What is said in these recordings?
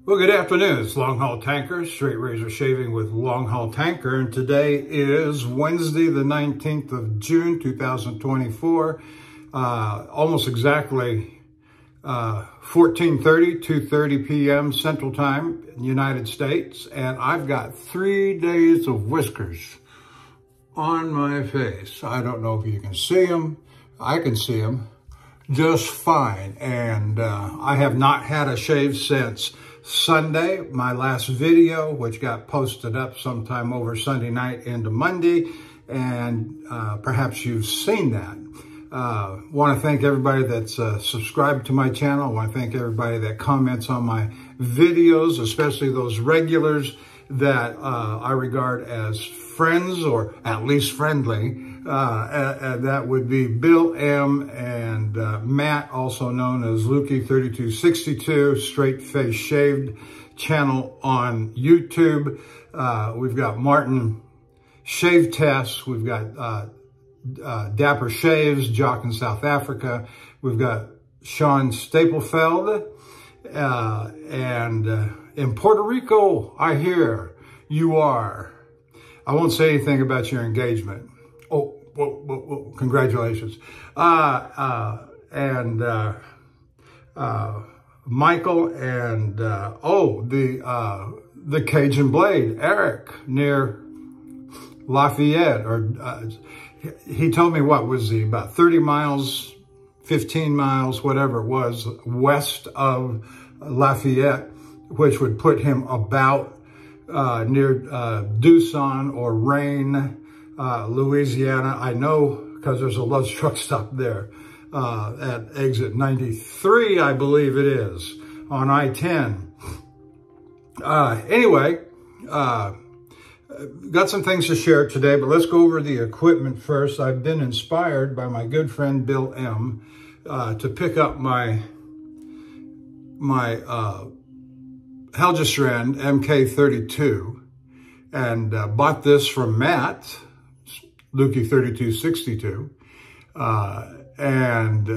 Well, good afternoon. It's Longhaultanker, straight razor shaving with Longhaultanker, and today is Wednesday, the 19th of June, 2024. Almost exactly 2:30 p.m. Central Time in the United States, and I've got 3 days of whiskers on my face. I don't know if you can see them. I can see them just fine, and I have not had a shave since Sunday, my last video, which got posted up sometime over Sunday night into Monday, and perhaps you've seen that. Want to thank everybody that's subscribed to my channel. I want to thank everybody that comments on my videos, especially those regulars that I regard as friends, or at least friendly. And that would be Bill M. and Matt, also known as Lukey3262, Straight Face Shaved channel on YouTube. We've got Martin Shave Tests. We've got Dapper Shaves, Jock in South Africa. We've got Sean Staplefeld. And in Puerto Rico, I hear you are. I won't say anything about your engagement. Oh, whoa, congratulations. Michael and, the Cajun Blade, Eric, near Lafayette, or he told me, what was he, about 30 miles, 15 miles, whatever it was, west of Lafayette, which would put him about near Tucson or Rain, Louisiana. I know because there's a Lowe's truck stop there at exit 93, I believe it is, on I-10. Anyway, got some things to share today, but let's go over the equipment first. I've been inspired by my good friend Bill M. To pick up my Helgestrand MK32, and bought this from Matt, Lukey3262, and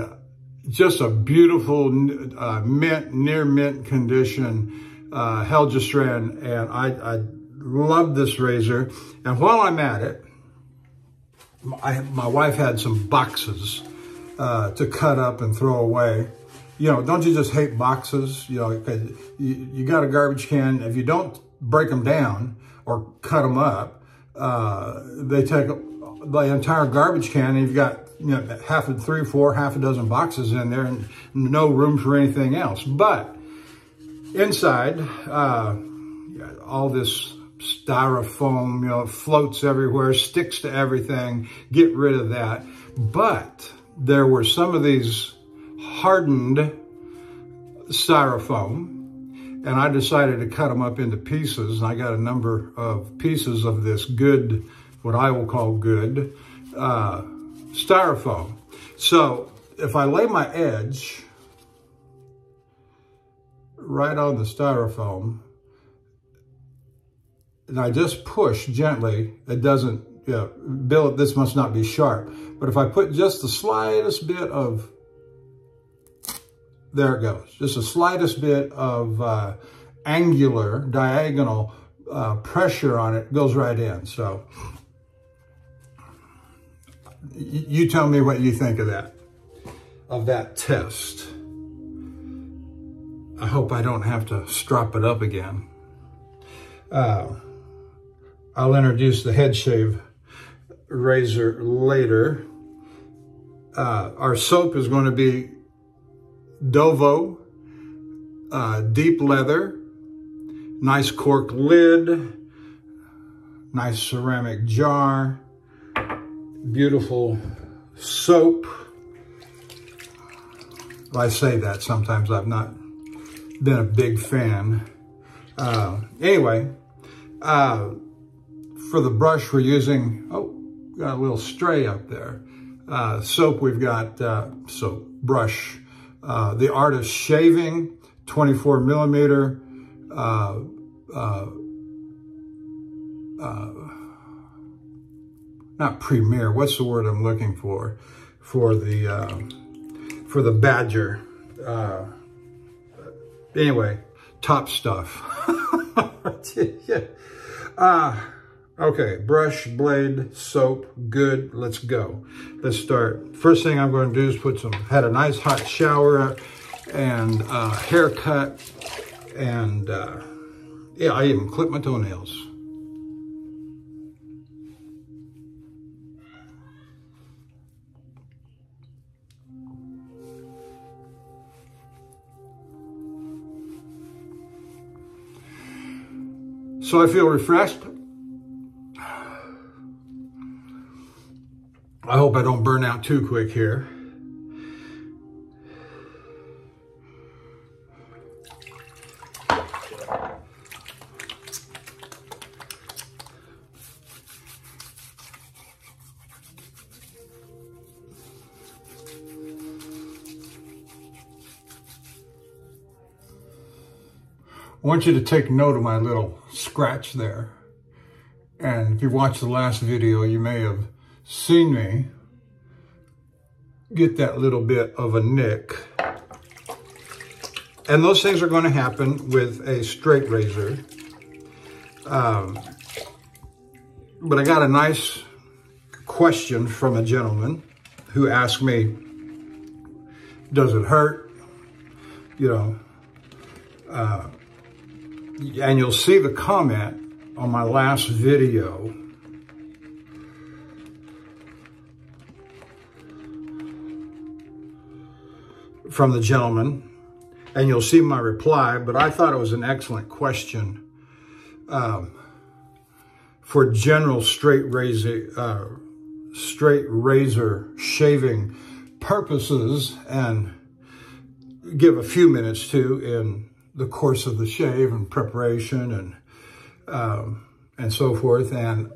just a beautiful near mint condition Helgestrand, and I love this razor. And while I'm at it, my wife had some boxes to cut up and throw away. You know, don't you just hate boxes? You know, you got a garbage can. If you don't break them down or cut them up, they take the entire garbage can, and you've got, you know, half a dozen boxes in there, and no room for anything else. But inside, all this styrofoam, you know, floats everywhere, sticks to everything. Get rid of that. But there were some of these hardened styrofoam, and I decided to cut them up into pieces. And I got a number of pieces of this good, what I will call good, styrofoam. So if I lay my edge right on the styrofoam, and I just push gently, it doesn't, you know, Bill, this must not be sharp. But if I put just the slightest bit of, there it goes, just the slightest bit of angular, diagonal pressure on it, goes right in. So you tell me what you think of that test. I hope I don't have to strop it up again. I'll introduce the head shave razor later. Our soap is going to be Dovo, deep leather, nice cork lid, nice ceramic jar, beautiful soap. I say that sometimes, I've not been a big fan. Anyway, for the brush we're using, got a little stray up there. Soap, we've got soap, brush, the Artist Shaving 24 millimeter, not Premier, what's the word I'm looking for the Badger. Anyway, top stuff. Okay, brush, blade, soap, good, let's go. Let's start. First thing I'm going to do is had a nice hot shower and haircut, and yeah, I even clipped my toenails. So I feel refreshed. I hope I don't burn out too quick here. I want you to take note of my little scratch there. And if you watched the last video, you may have seen me get that little bit of a nick. And those things are going to happen with a straight razor. But I got a nice question from a gentleman who asked me, does it hurt? You know, and you'll see the comment on my last video. From the gentleman, and you'll see my reply, but I thought it was an excellent question for general straight razor shaving purposes, and give a few minutes to in the course of the shave and preparation and so forth. And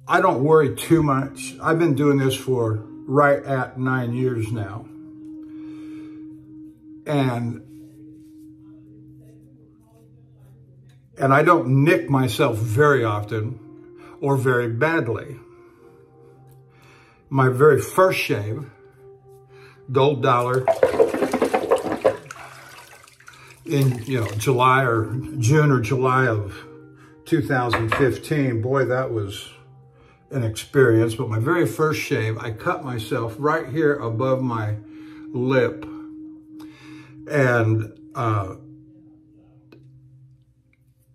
I don't worry too much. I've been doing this for right at 9 years now. And I don't nick myself very often or very badly. My very first shave, Gold Dollar, in July or June or July of 2015, boy, that was an experience. But my very first shave, I cut myself right here above my lip. And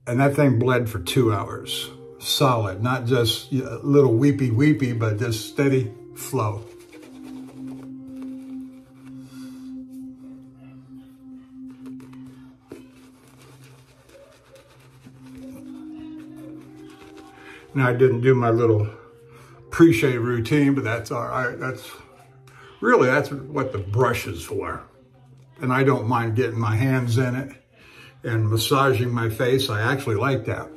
that thing bled for 2 hours, solid, not just a little weepy, but just steady flow. Now, I didn't do my little pre-shave routine, but that's all right. That's what the brush is for. And I don't mind getting my hands in it and massaging my face. I actually like that.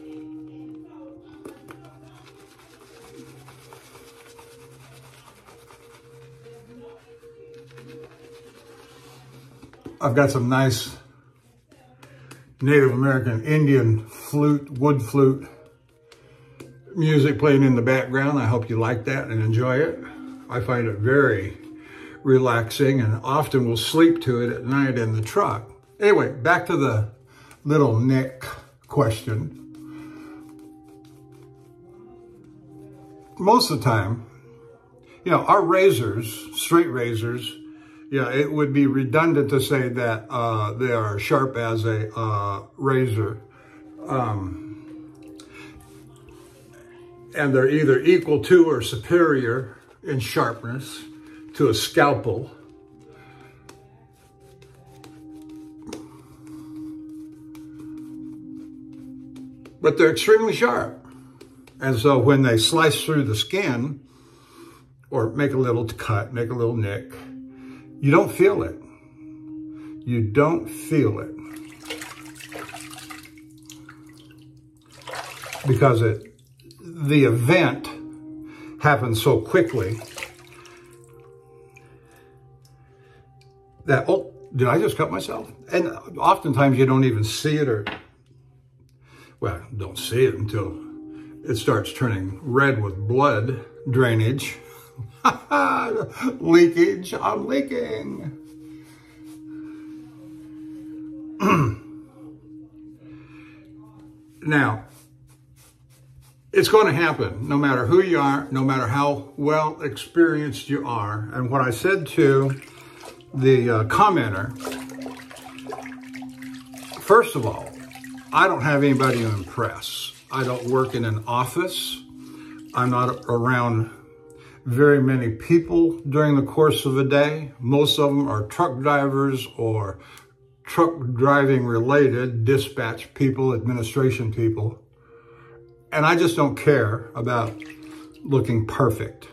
I've got some nice Native American Indian flute, wood flute music playing in the background. I hope you like that and enjoy it. I find it very relaxing, and often will sleep to it at night in the truck. Anyway, back to the little nick question. Most of the time, our razors, straight razors, it would be redundant to say that they are sharp as a razor. And they're either equal to or superior in sharpness to a scalpel. But they're extremely sharp. And so when they slice through the skin or make a little cut, make a little nick, you don't feel it. You don't feel it. Because the event happens so quickly that, oh, did I just cut myself? And oftentimes you don't even see it, or, well, don't see it until it starts turning red with blood drainage. Leakage, I'm leaking. Now, it's going to happen no matter who you are, no matter how well experienced you are. And what I said to the commenter, first of all, I don't have anybody to impress. I don't work in an office. I'm not around very many people during the course of a day. Most of them are truck drivers or truck driving related, dispatch people, administration people. And I just don't care about looking perfect.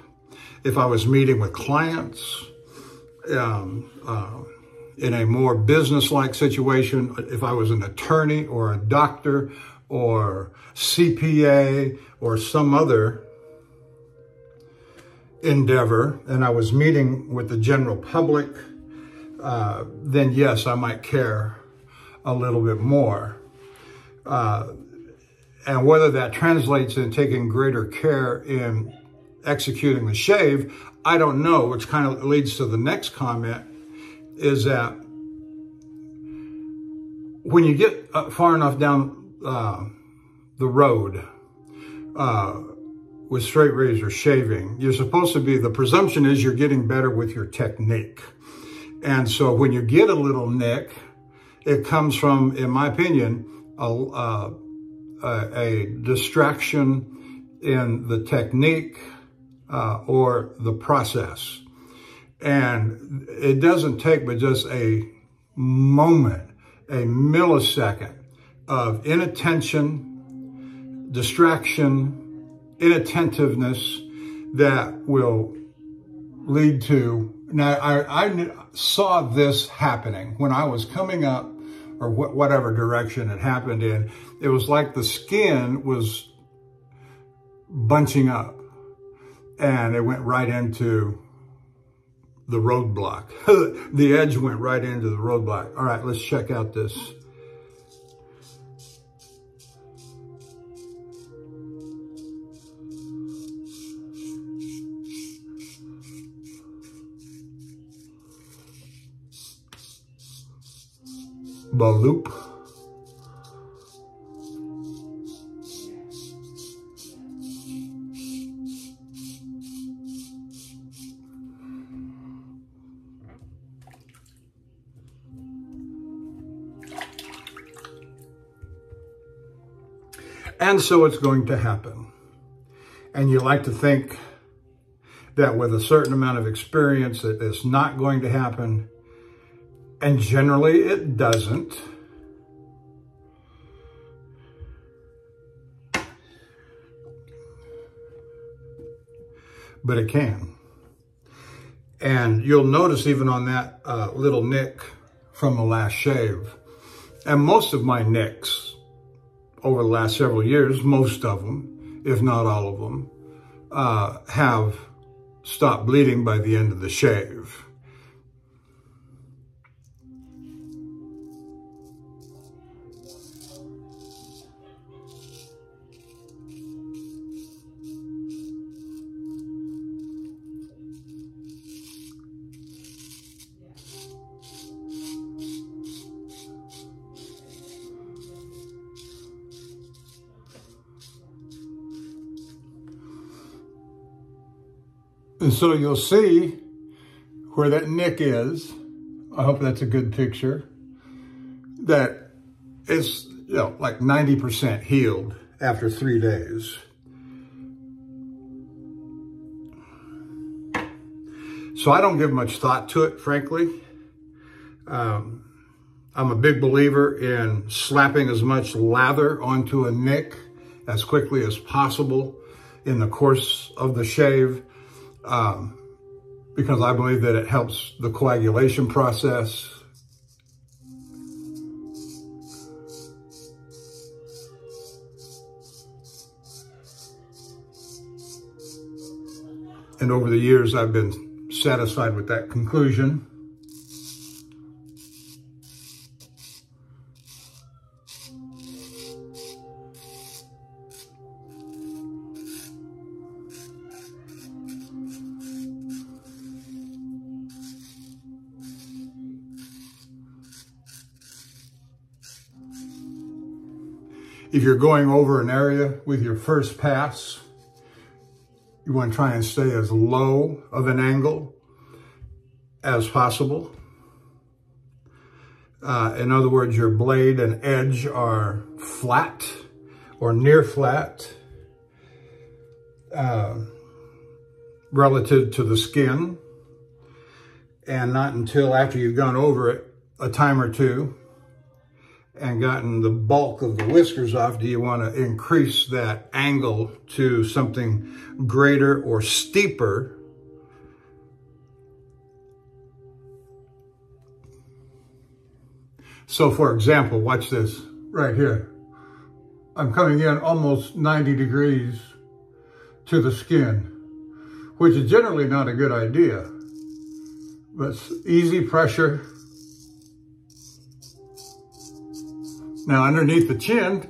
If I was meeting with clients in a more business-like situation, if I was an attorney or a doctor or CPA or some other endeavor, and I was meeting with the general public, then yes, I might care a little bit more. And whether that translates in taking greater care in executing the shave, I don't know, which kind of leads to the next comment, is that when you get far enough down the road with straight razor shaving, you're supposed to be, the presumption is you're getting better with your technique. And so when you get a little nick, it comes from, in my opinion, a distraction in the technique or the process. And it doesn't take but just a moment, a millisecond of inattention, distraction, inattentiveness that will lead to, now I saw this happening when I was coming up, or whatever direction it happened in. It was like the skin was bunching up and it went right into the roadblock. The edge went right into the roadblock. All right, let's check out this. Baloop. And so it's going to happen. And you like to think that with a certain amount of experience that it's not going to happen. And generally it doesn't. But it can. And you'll notice even on that little nick from the last shave, and most of my nicks over the last several years, most of them, if not all of them, have stopped bleeding by the end of the shave. And so you'll see where that nick is. I hope that's a good picture. That it's, you know, like 90% healed after 3 days. So I don't give much thought to it, frankly. I'm a big believer in slapping as much lather onto a nick as quickly as possible in the course of the shave. Because I believe that it helps the coagulation process. And over the years, I've been satisfied with that conclusion. If you're going over an area with your first pass, you want to try and stay as low of an angle as possible. In other words, your blade and edge are flat or near flat relative to the skin. And not until after you've gone over it a time or two and gotten the bulk of the whiskers off do you want to increase that angle to something greater or steeper. So for example, watch this right here. I'm coming in almost 90 degrees to the skin, which is generally not a good idea. But easy pressure. Now underneath the chin,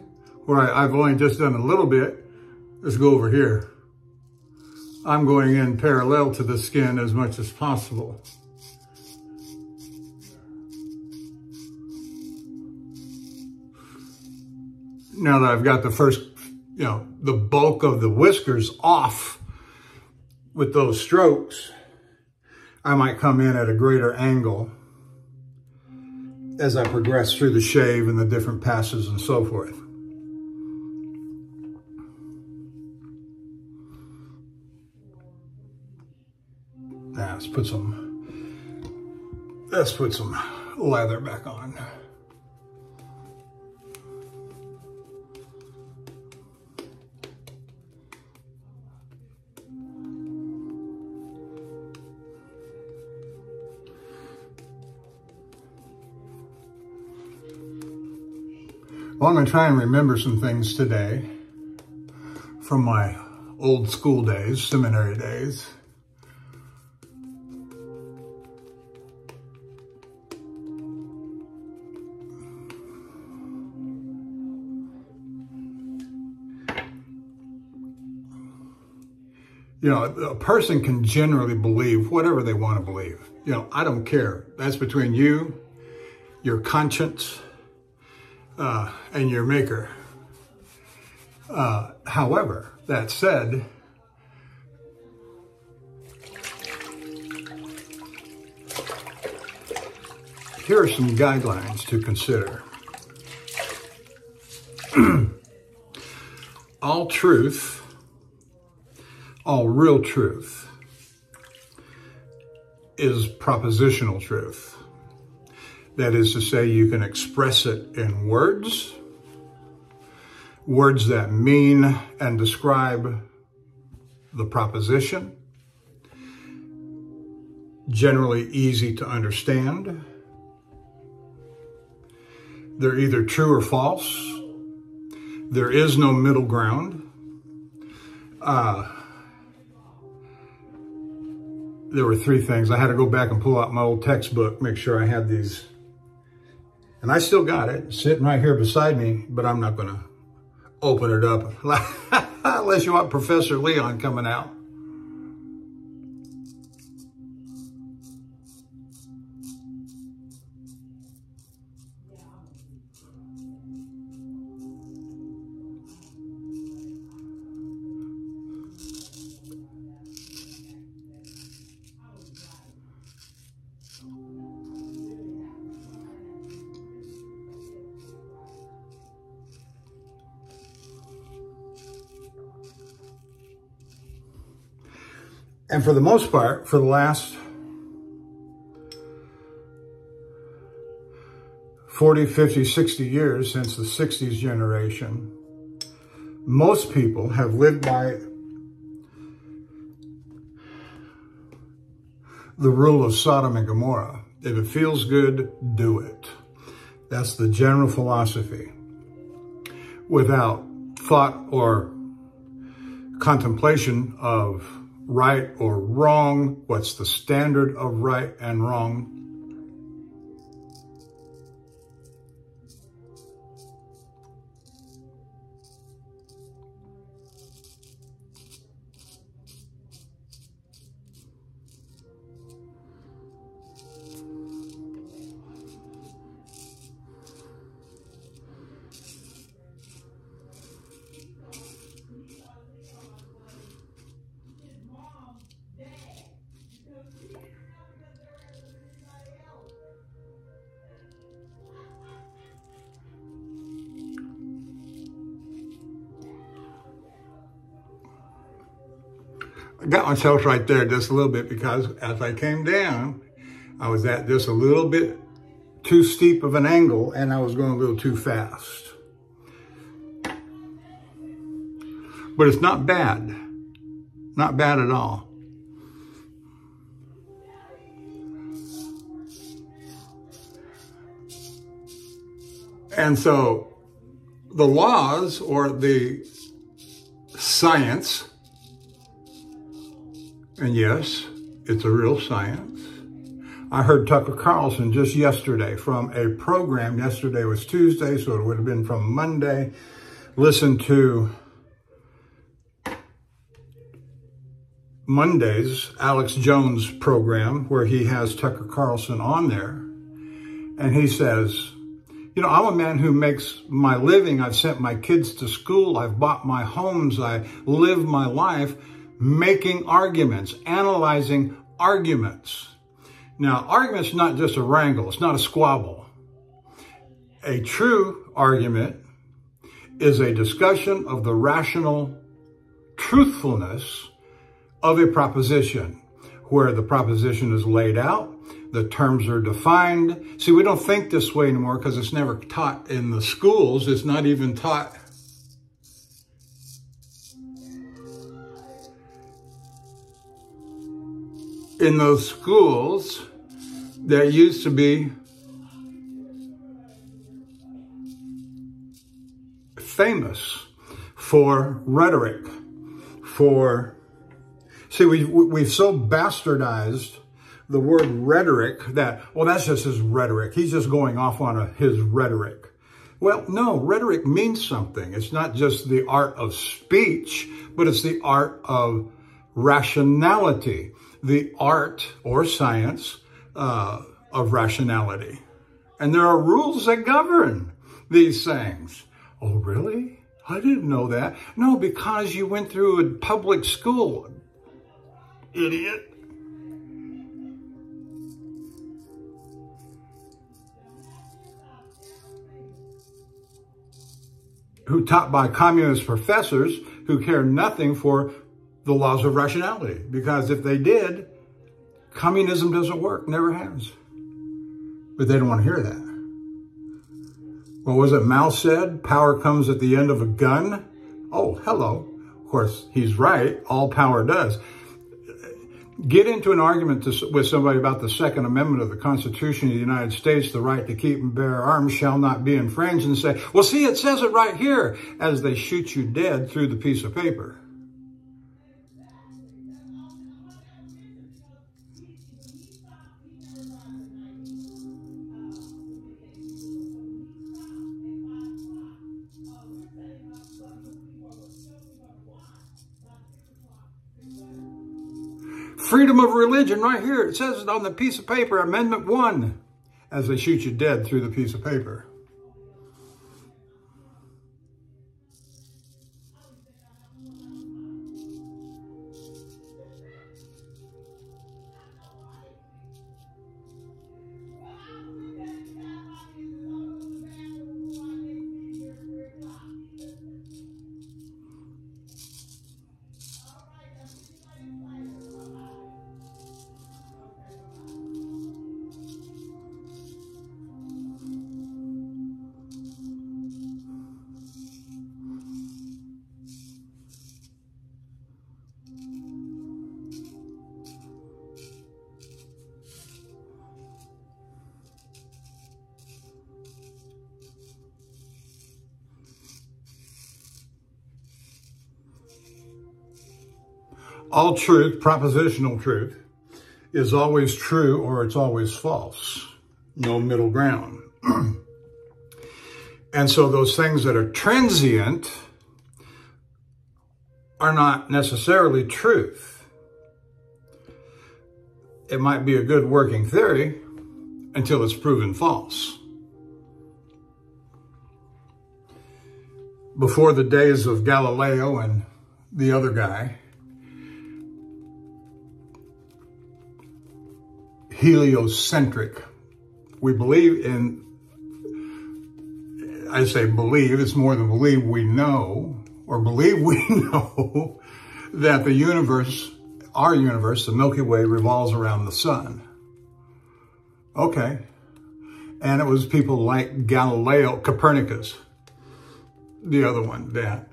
where I've only just done a little bit, let's go over here. I'm going in parallel to the skin as much as possible. Now that I've got the first, the bulk of the whiskers off with those strokes, I might come in at a greater angle as I progress through the shave and the different passes and so forth. Now let's put some leather back on. Well, I'm going to try and remember some things today from my old school days, seminary days. A person can generally believe whatever they want to believe. I don't care. That's between you, your conscience, and your maker. However, that said, here are some guidelines to consider. All truth, all real truth, is propositional truth. That is to say, you can express it in words that mean and describe the proposition, generally easy to understand. They're either true or false. There is no middle ground. There were three things. I had to go back and pull out my old textbook, make sure I had these. And I still got it sitting right here beside me, but I'm not going to open it up unless you want Professor Leon coming out. And for the most part, for the last 40, 50, 60 years, since the 60s generation, most people have lived by the rule of Sodom and Gomorrah. If it feels good, do it. That's the general philosophy. Without thought or contemplation of right or wrong, what's the standard of right and wrong. I got myself right there just a little bit because as I came down, I was at just a little bit too steep of an angle and I was going a little too fast. But it's not bad. Not bad at all. And so the laws or the science, and yes, it's a real science. I heard Tucker Carlson just yesterday from a program. Yesterday was Tuesday, so it would have been from Monday. Listen to Monday's Alex Jones program where he has Tucker Carlson on there. And he says, you know, I'm a man who makes my living. I've sent my kids to school. I've bought my homes. I live my life making arguments, analyzing arguments. Now, argument's not just a wrangle. It's not a squabble. A true argument is a discussion of the rational truthfulness of a proposition, where the proposition is laid out, the terms are defined. See, we don't think this way anymore because it's never taught in the schools. It's not even taught in those schools that used to be famous for rhetoric, see, we've so bastardized the word rhetoric that, well, that's just his rhetoric. He's just going off on his rhetoric. Well, no, rhetoric means something. It's not just the art of speech, but it's the art of rationality, the art or science of rationality. And there are rules that govern these things. Oh, really? I didn't know that. No, because you went through a public school, idiot. Who taught by communist professors who care nothing for the laws of rationality. Because if they did, communism doesn't work, never has. But they don't want to hear that. What was it Mao said? Power comes at the end of a gun. Oh, hello. Of course, he's right. All power does. Get into an argument with somebody about the Second Amendment of the Constitution of the United States, the right to keep and bear arms shall not be infringed, and say, well, see, it says it right here, as they shoot you dead through the piece of paper. Freedom of religion, right here. It says it on the piece of paper, Amendment 1, as they shoot you dead through the piece of paper. All truth, propositional truth, is always true or it's always false. No middle ground. And so those things that are transient are not necessarily truth. It might be a good working theory until it's proven false. Before the days of Galileo and the other guy, heliocentric. We believe in, I say believe, it's more than believe, we know, or believe we know that the universe our universe, the Milky Way, revolves around the sun. Okay. And it was people like Galileo, Copernicus, the other one, that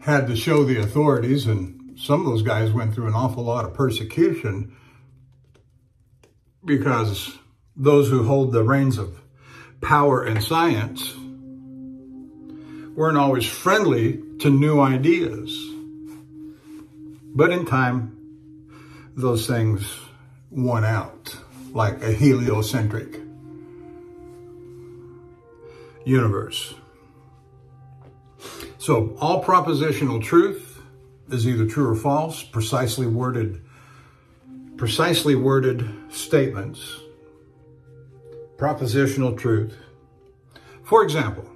had to show the authorities, and some of those guys went through an awful lot of persecution because those who hold the reins of power and science weren't always friendly to new ideas. But in time, those things won out, like a heliocentric universe. So all propositional truth is either true or false, precisely worded statements. Propositional truth. For example,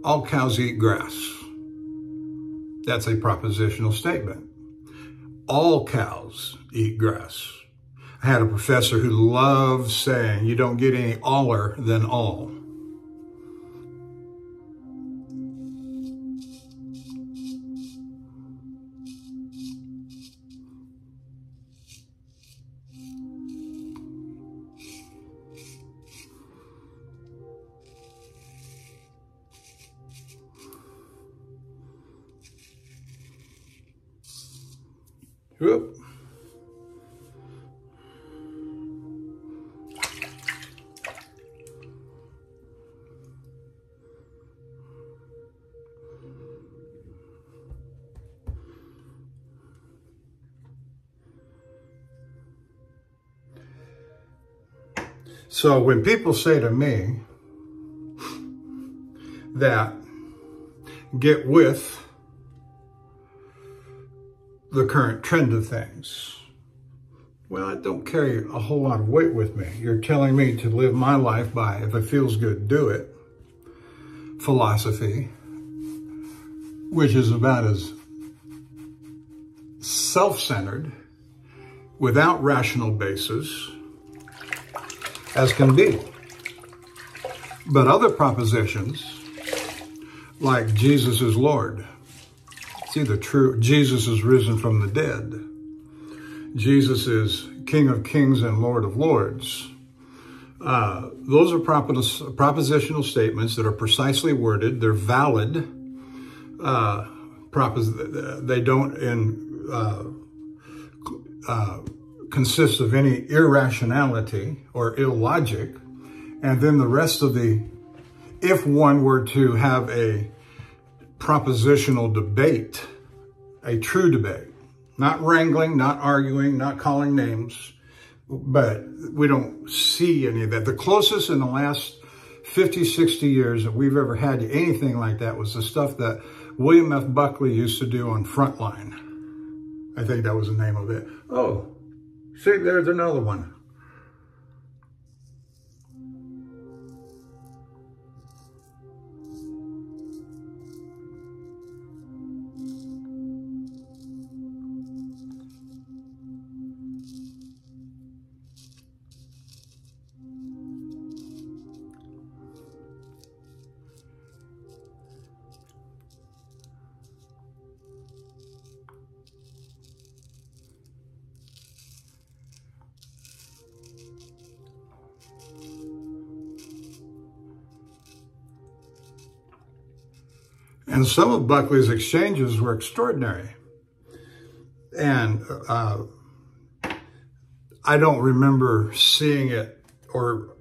all cows eat grass. That's a propositional statement. All cows eat grass. I had a professor who loved saying, you don't get any aller than all. Whoop. So when people say to me that get with the current trend of things, well, I don't carry a whole lot of weight with me. You're telling me to live my life by, if it feels good, do it, philosophy, which is about as self-centered, without rational basis, as can be. But other propositions, like Jesus is Lord, it's either true, Jesus is risen from the dead, Jesus is King of Kings and Lord of Lords. Those are propositional statements that are precisely worded. They're valid. They don't consist of any irrationality or illogic. And then the rest of if one were to have a propositional debate, a true debate, not wrangling, not arguing, not calling names, but we don't see any of that. The closest in the last 50, 60 years that we've ever had to anything like that was the stuff that William F. Buckley used to do on Frontline. I think that was the name of it. Oh, see, there's another one. And some of Buckley's exchanges were extraordinary. And I don't remember seeing it, or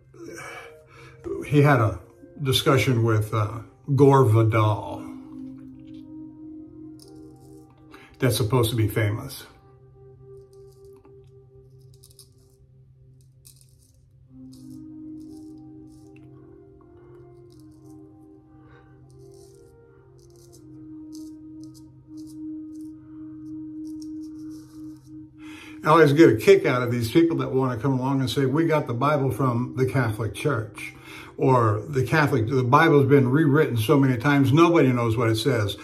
he had a discussion with Gore Vidal that's supposed to be famous. I always get a kick out of these people that want to come along and say, we got the Bible from the Catholic Church, or the Bible's been rewritten so many times, nobody knows what it says.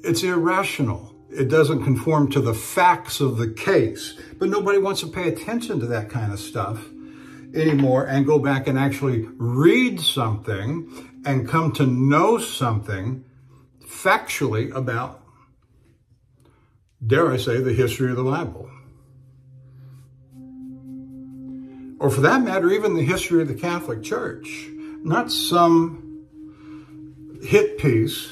It's irrational. It doesn't conform to the facts of the case, but nobody wants to pay attention to that kind of stuff anymore and go back and actually read something and come to know something factually about, dare I say, the history of the Bible. Or for that matter, even the history of the Catholic Church. Not some hit piece,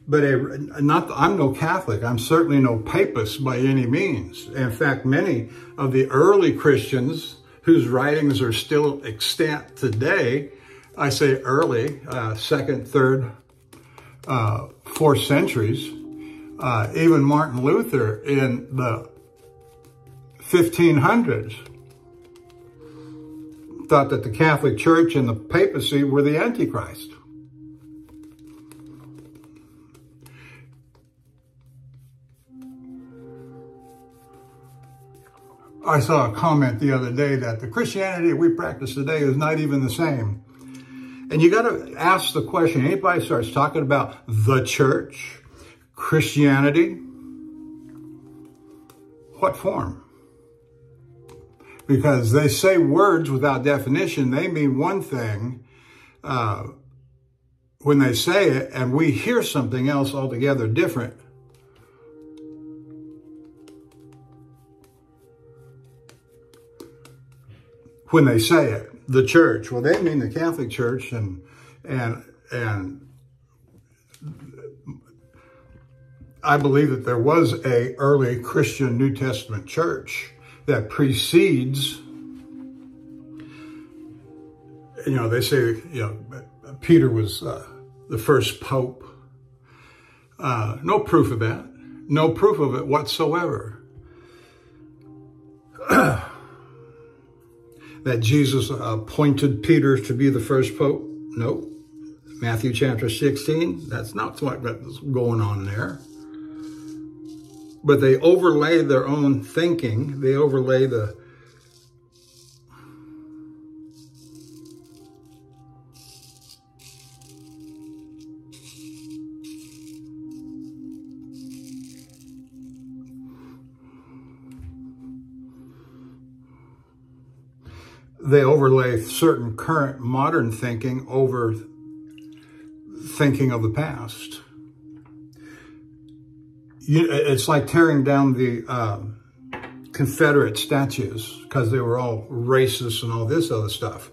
but I'm no Catholic. I'm certainly no papist by any means. In fact, many of the early Christians whose writings are still extant today, I say early, 2nd, 3rd, 4th centuries, even Martin Luther in the 1500s thought that the Catholic Church and the papacy were the Antichrist. I saw a comment the other day that the Christianity we practice today is not even the same. And you got to ask the question, anybody starts talking about the church, Christianity, what form? Because they say words without definition. They mean one thing when they say it, and we hear something else altogether different. When they say it, the church, well, they mean the Catholic Church, and I believe that there was a early Christian New Testament church that precedes, they say, Peter was the first pope. No proof of that. No proof of it whatsoever. That Jesus appointed Peter to be the first pope? Nope. Matthew chapter 16, that's not what's going on there. But they overlay their own thinking. They overlay certain current modern thinking over thinking of the past. It's like tearing down the Confederate statues because they were all racist and all this other stuff.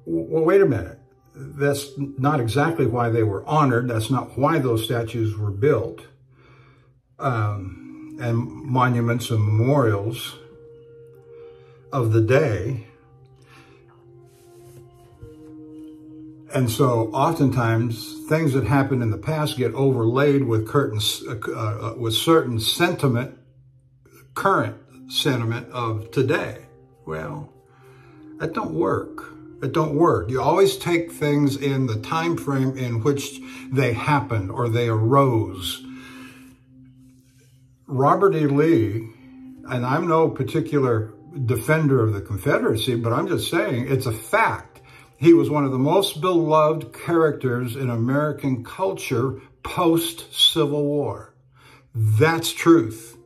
Well, wait a minute. That's not exactly why they were honored. That's not why those statues were built. And monuments and memorials of the day. And so oftentimes things that happened in the past get overlaid with certain sentiment, current sentiment of today. Well, that don't work. It don't work. You always take things in the time frame in which they happened or they arose. Robert E. Lee, and I'm no particular defender of the Confederacy, but I'm just saying it's a fact. He was one of the most beloved characters in American culture post-Civil War. That's truth.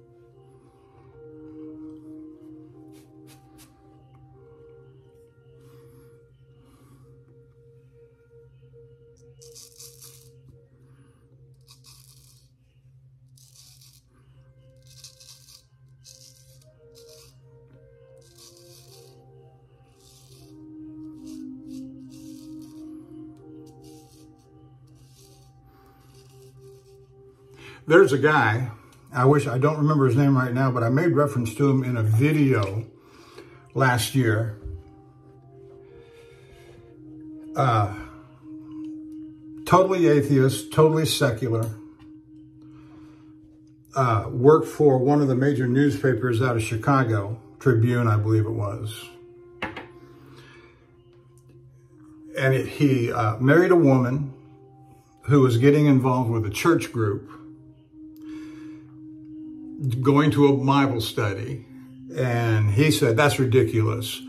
There's a guy, I don't remember his name right now, but I made reference to him in a video last year. Totally atheist, totally secular. Worked for one of the major newspapers out of Chicago, Tribune, I believe it was. And he married a woman who was getting involved with a church group, going to a Bible study, and he said, that's ridiculous.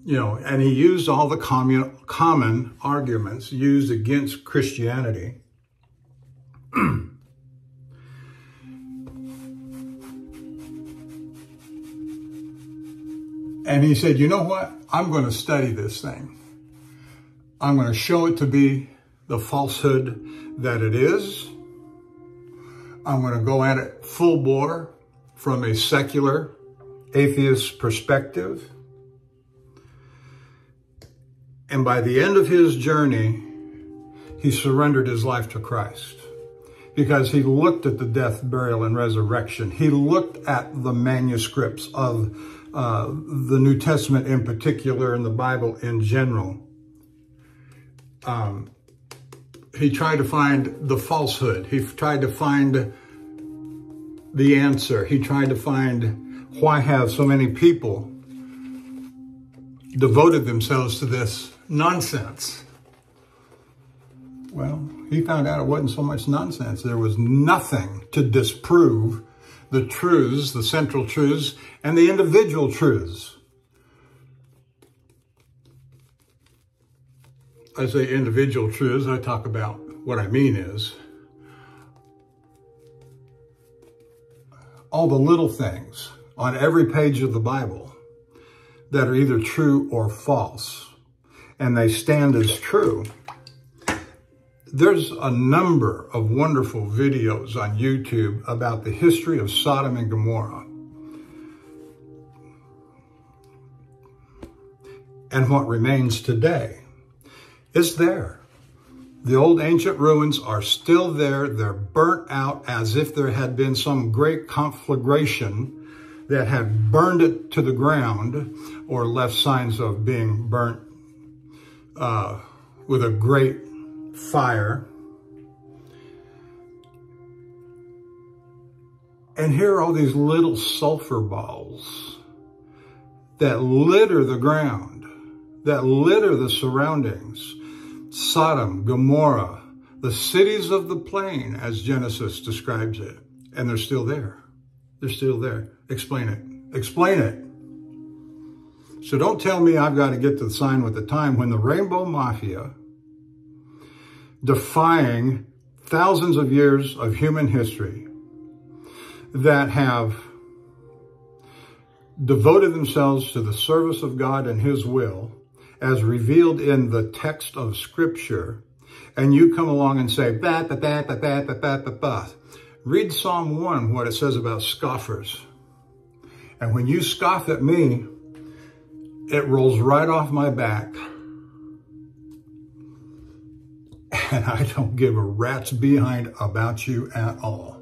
And he used all the common arguments used against Christianity. And he said, you know what? I'm going to study this thing. I'm going to show it to be the falsehood that it is. I'm going to go at it full bore from a secular atheist perspective. And by the end of his journey, he surrendered his life to Christ because he looked at the death, burial, and resurrection. He looked at the manuscripts of the New Testament in particular and the Bible in general. He tried to find the falsehood. He tried to find the answer. He tried to find why have so many people devoted themselves to this nonsense. Well, he found out it wasn't so much nonsense. There was nothing to disprove the truths, the central truths, and the individual truths. I say individual truths, I talk about what I mean is all the little things on every page of the Bible that are either true or false, and they stand as true. There's a number of wonderful videos on YouTube about the history of Sodom and Gomorrah and what remains today. It's there. The old ancient ruins are still there. They're burnt out as if there had been some great conflagration that had burned it to the ground or left signs of being burnt with a great fire. And here are all these little sulfur balls that litter the ground, that litter the surroundings. Sodom, Gomorrah, the cities of the plain, as Genesis describes it. And they're still there. They're still there. Explain it. Explain it. So don't tell me I've got to get to the sign with the time when the Rainbow Mafia, defying thousands of years of human history, that have devoted themselves to the service of God and His will, as revealed in the text of Scripture, and you come along and say, bah, bah, bah, bah, bah, bah, bah, bah, bah. Read Psalm 1, what it says about scoffers. And when you scoff at me, it rolls right off my back. And I don't give a rat's behind about you at all.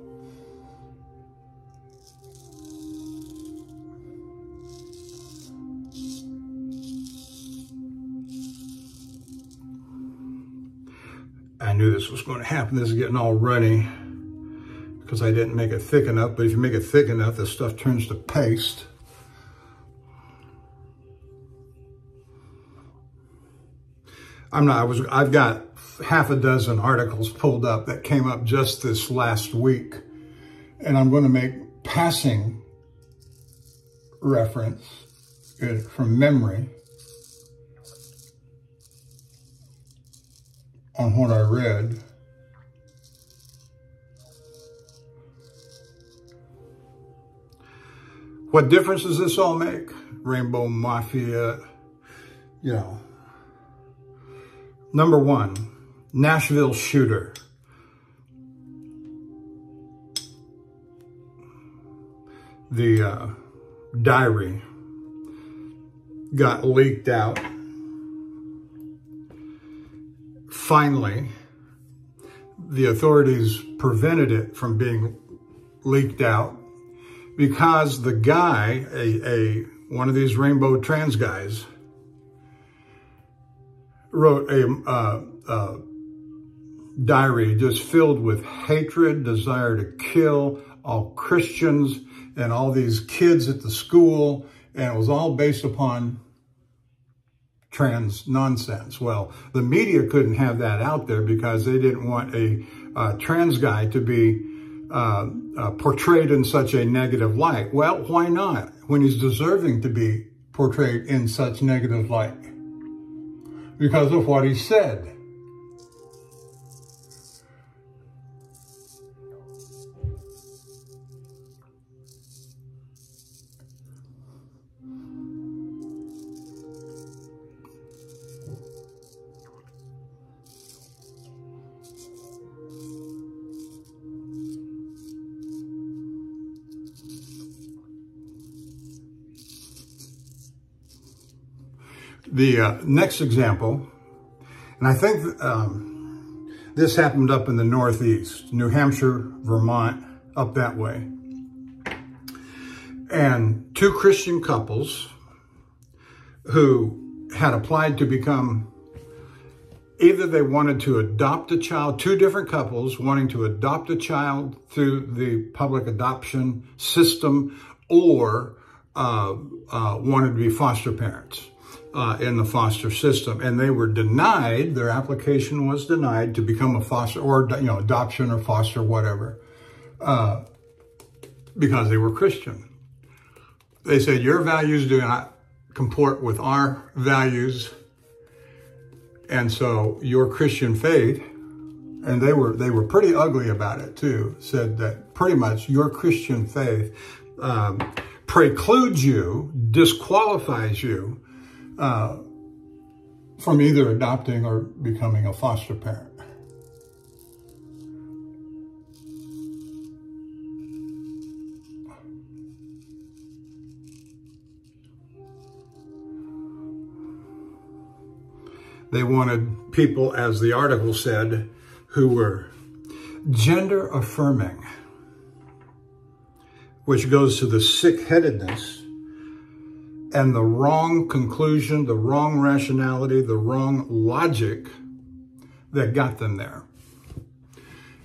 I knew this was going to happen. This is getting all runny because I didn't make it thick enough. But if you make it thick enough, this stuff turns to paste. I've got half a dozen articles pulled up that came up just this last week. And I'm going to make passing reference from memory on what I read. What difference does this all make? Rainbow Mafia, you know. Number one, Nashville shooter. The diary got leaked out. Finally, the authorities prevented it from being leaked out because the guy, one of these rainbow trans guys, wrote a diary just filled with hatred, desire to kill all Christians and all these kids at the school, and it was all based upon trans nonsense. Well, the media couldn't have that out there because they didn't want a trans guy to be portrayed in such a negative light. Well, why not? When he's deserving to be portrayed in such negative light. Because of what he said. The next example, and I think this happened up in the Northeast, New Hampshire, Vermont, up that way. And two Christian couples who had applied to become, either they wanted to adopt a child, two different couples wanting to adopt a child through the public adoption system, or wanted to be foster parents in the foster system. And they were denied, their application was denied to become a foster, or adoption or foster, whatever, because they were Christian. They said, your values do not comport with our values, and so your Christian faith, and they were pretty ugly about it too, said that pretty much your Christian faith precludes you, disqualifies you from either adopting or becoming a foster parent. They wanted people, as the article said, who were gender affirming, which goes to the sick-headedness and the wrong conclusion, the wrong rationality, the wrong logic that got them there.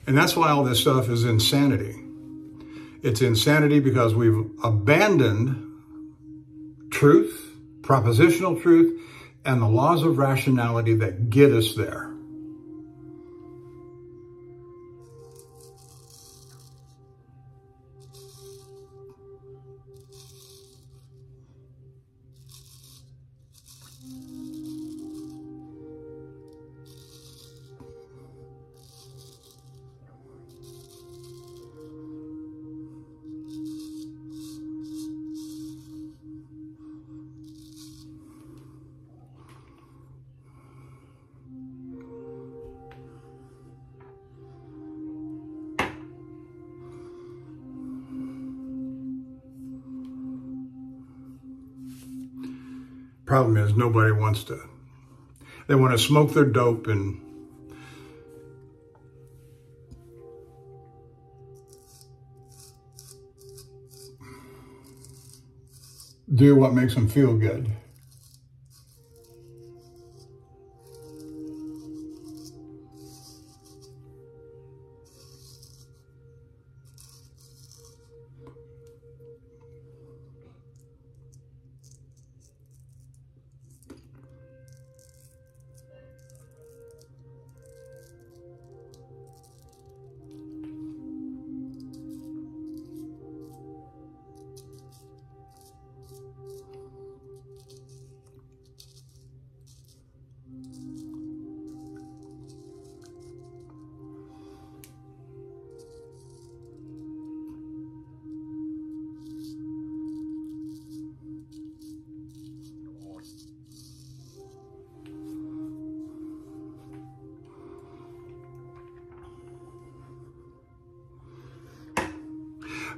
And that's why all this stuff is insanity. It's insanity because we've abandoned truth, propositional truth, and the laws of rationality that get us there. Problem is, nobody wants to. They want to smoke their dope and do what makes them feel good.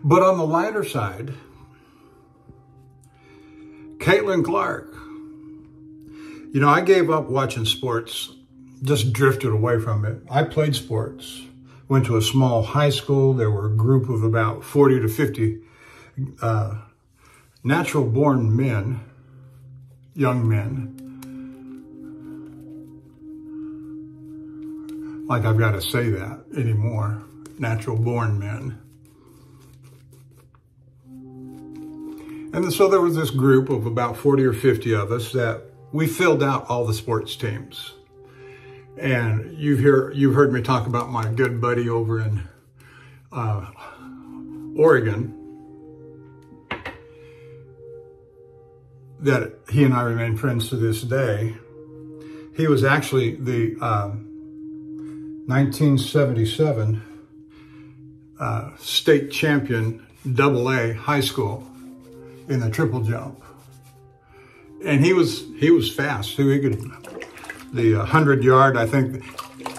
But on the lighter side, Caitlin Clark, I gave up watching sports, just drifted away from it. I played sports, went to a small high school. There were a group of about 40 to 50 natural-born men, young men. Like I've got to say that anymore, natural-born men. And so there was this group of about 40 or 50 of us that we filled out all the sports teams. And you've heard me talk about my good buddy over in Oregon, that he and I remain friends to this day. He was actually the 1977 state champion, AA high school, in the triple jump. And he was fast too. He could, the 100-yard, I think,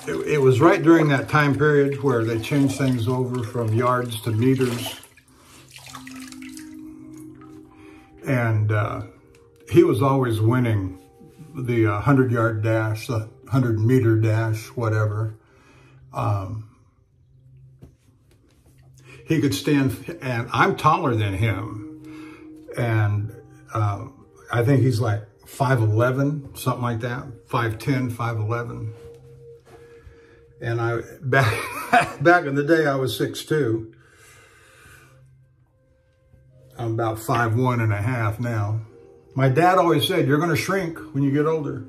it was right during that time period where they changed things over from yards to meters. And he was always winning the 100-yard dash, the 100-meter dash, whatever. He could stand, and I'm taller than him. And I think he's like 5'11", something like that, 5'10", 5'11". And back in the day, I was 6'2". I'm about 5'1.5" now. My dad always said, you're going to shrink when you get older.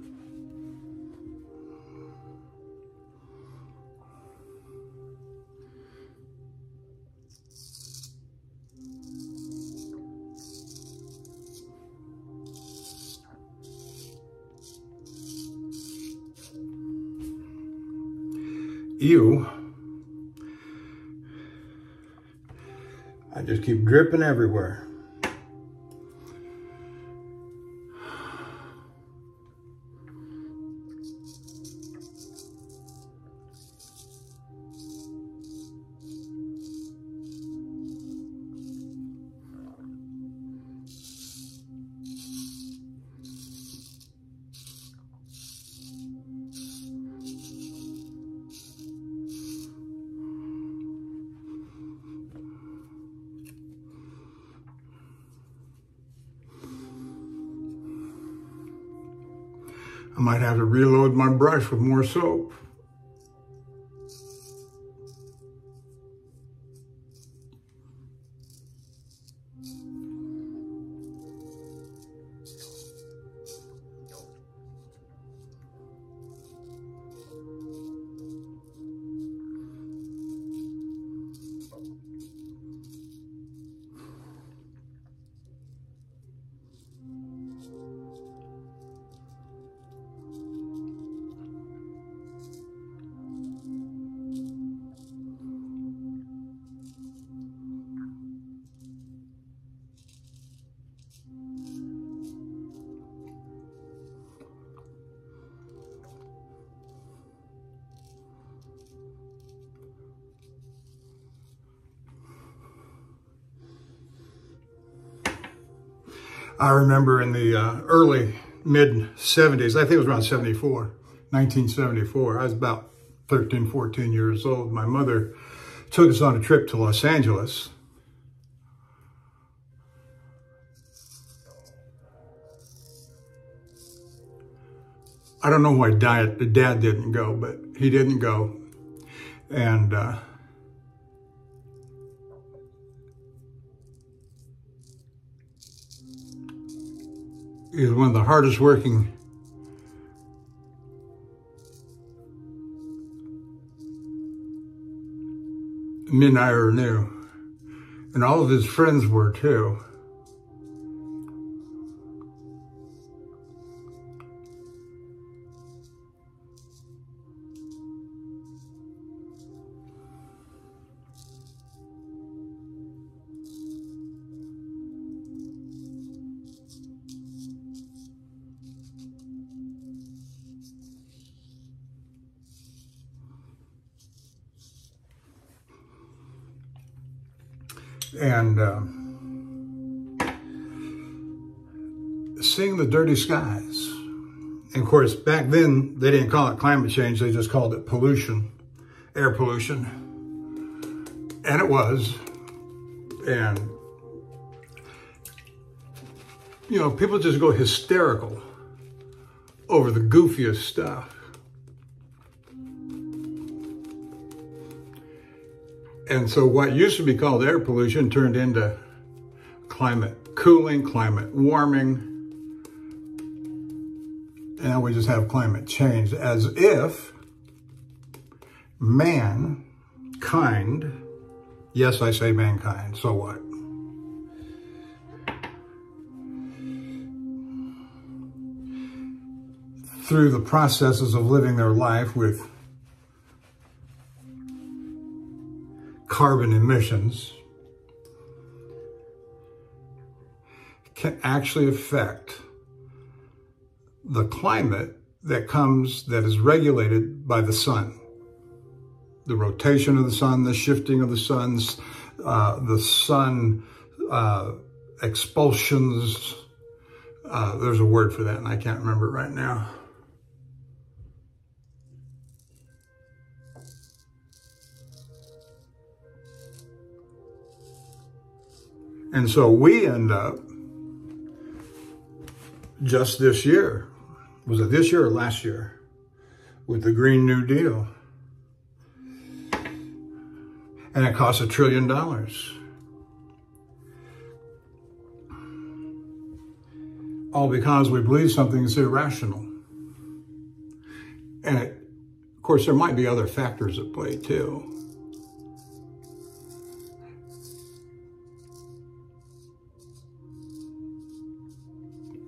Ew. I just keep dripping everywhere. I might have to reload my brush with more soap. I remember in the early, mid-'70s, I think it was around 1974. I was about 13, 14 years old. My mother took us on a trip to Los Angeles. I don't know why Dad didn't go, but he didn't go. And he was one of the hardest working men I ever knew. And all of his friends were too. And seeing the dirty skies. And of course, back then, they didn't call it climate change, they just called it pollution, air pollution. And it was. And, you know, people just go hysterical over the goofiest stuff. And so what used to be called air pollution turned into climate cooling, climate warming. And now we just have climate change, as if mankind, yes, I say mankind, so what? Through the processes of living their life with carbon emissions, can actually affect the climate that is regulated by the sun. The rotation of the sun, the shifting of the sun expulsions, There's a word for that, and I can't remember it right now. And so we end up, just this year, was it this year or last year, with the Green New Deal. And it costs $1 trillion. All because we believe something is irrational. And of course, there might be other factors at play too.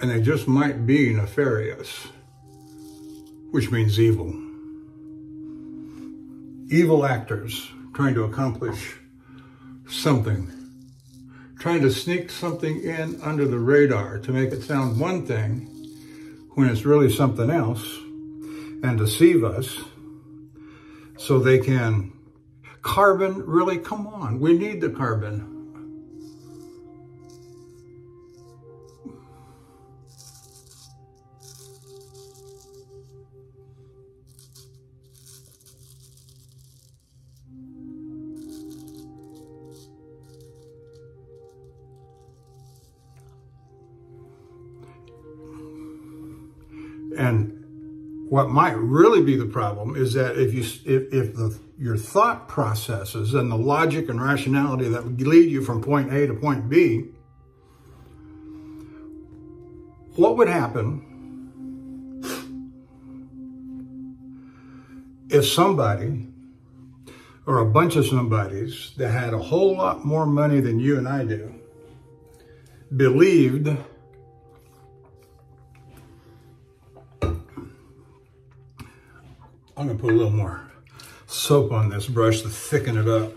And they just might be nefarious, which means evil. Evil actors trying to accomplish something, trying to sneak something in under the radar to make it sound one thing when it's really something else, and deceive us so they can. Carbon, really, come on, we need the carbon. And what might really be the problem is that if your thought processes and the logic and rationality that would lead you from point A to point B, what would happen if somebody or a bunch of somebodies that had a whole lot more money than you and I do believed I'm going to put a little more soap on this brush to thicken it up.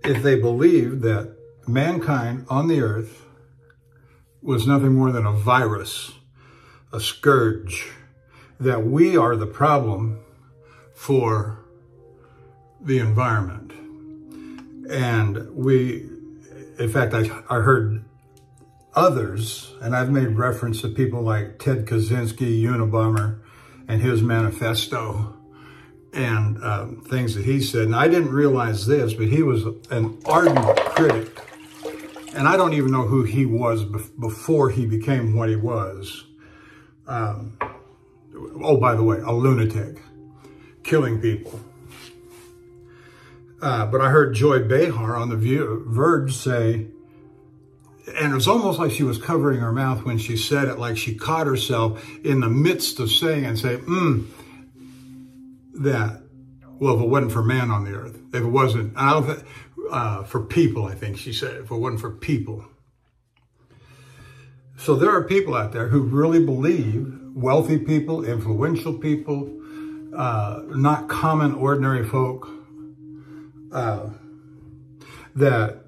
If they believed that mankind on the earth was nothing more than a virus, a scourge, that we are the problem for the environment. And in fact, I heard others, and I've made reference to people like Ted Kaczynski, Unabomber, and his manifesto, and things that he said. And I didn't realize this, but he was an ardent critic. And I don't even know who he was before he became what he was. Oh, by the way, a lunatic, killing people. But I heard Joy Behar on the Verge say, and it was almost like she was covering her mouth when she said it, like she caught herself in the midst of saying and say, that, well, if it wasn't for man on the earth, if it wasn't, for people, I think she said, if it wasn't for people. So there are people out there who really believe, wealthy people, influential people, not common, ordinary folk, that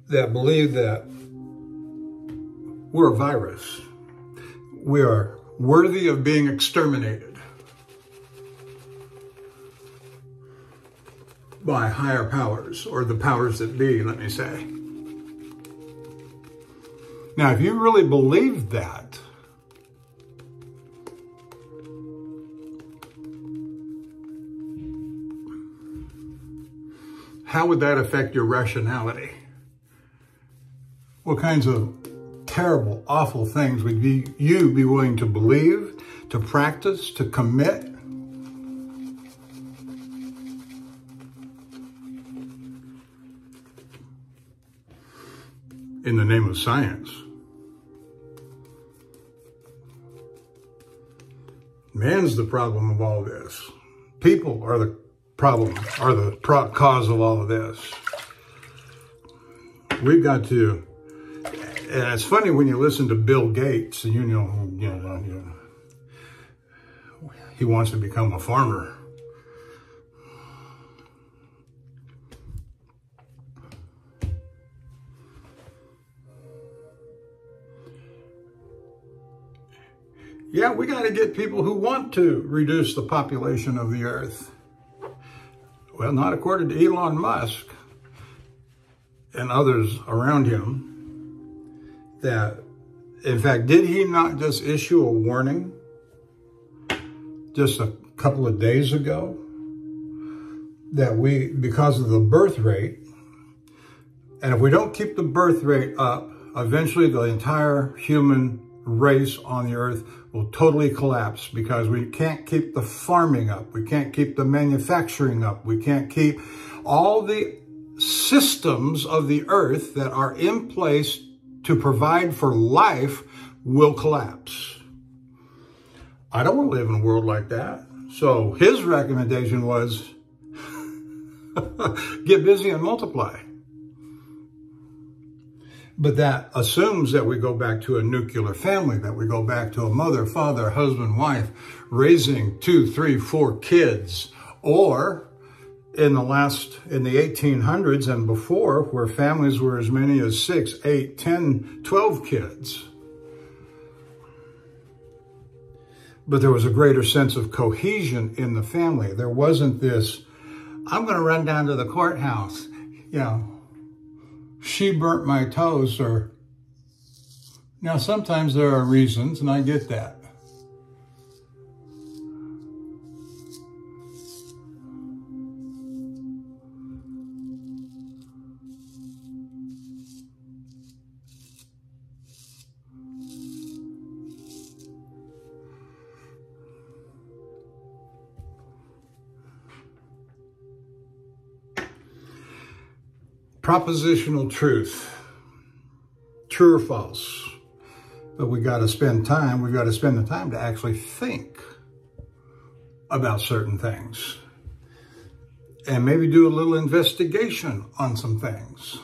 believe that we're a virus. We are worthy of being exterminated by higher powers, or the powers that be, let me say. Now, if you really believe that, how would that affect your rationality? What kinds of terrible, awful things would you be willing to believe, to practice, to commit? In the name of science. Man's the problem of all this. People are the problem, are the cause of all of this. We've got to. And it's funny when you listen to Bill Gates, and you know, he wants to become a farmer. Yeah, we got to get people who want to reduce the population of the earth. Well, not according to Elon Musk. and others around him that, in fact, did he not just issue a warning just a couple of days ago that because of the birth rate, and if we don't keep the birth rate up, eventually the entire human race on the earth will totally collapse because we can't keep the farming up. We can't keep the manufacturing up. We can't keep all the systems of the earth that are in place to provide for life will collapse. I don't want to live in a world like that. So his recommendation was get busy and multiply. But that assumes that we go back to a nuclear family, that we go back to a mother, father, husband, wife, raising 2, 3, 4 kids. Or in the 1800s and before, where families were as many as 6, 8, 10, 12 kids. But there was a greater sense of cohesion in the family. There wasn't this, I'm going to run down to the courthouse, she burnt my toast, or, now sometimes there are reasons, and I get that. Propositional truth, true or false, but we got to spend time. We've got to spend the time to actually think about certain things and maybe do a little investigation on some things.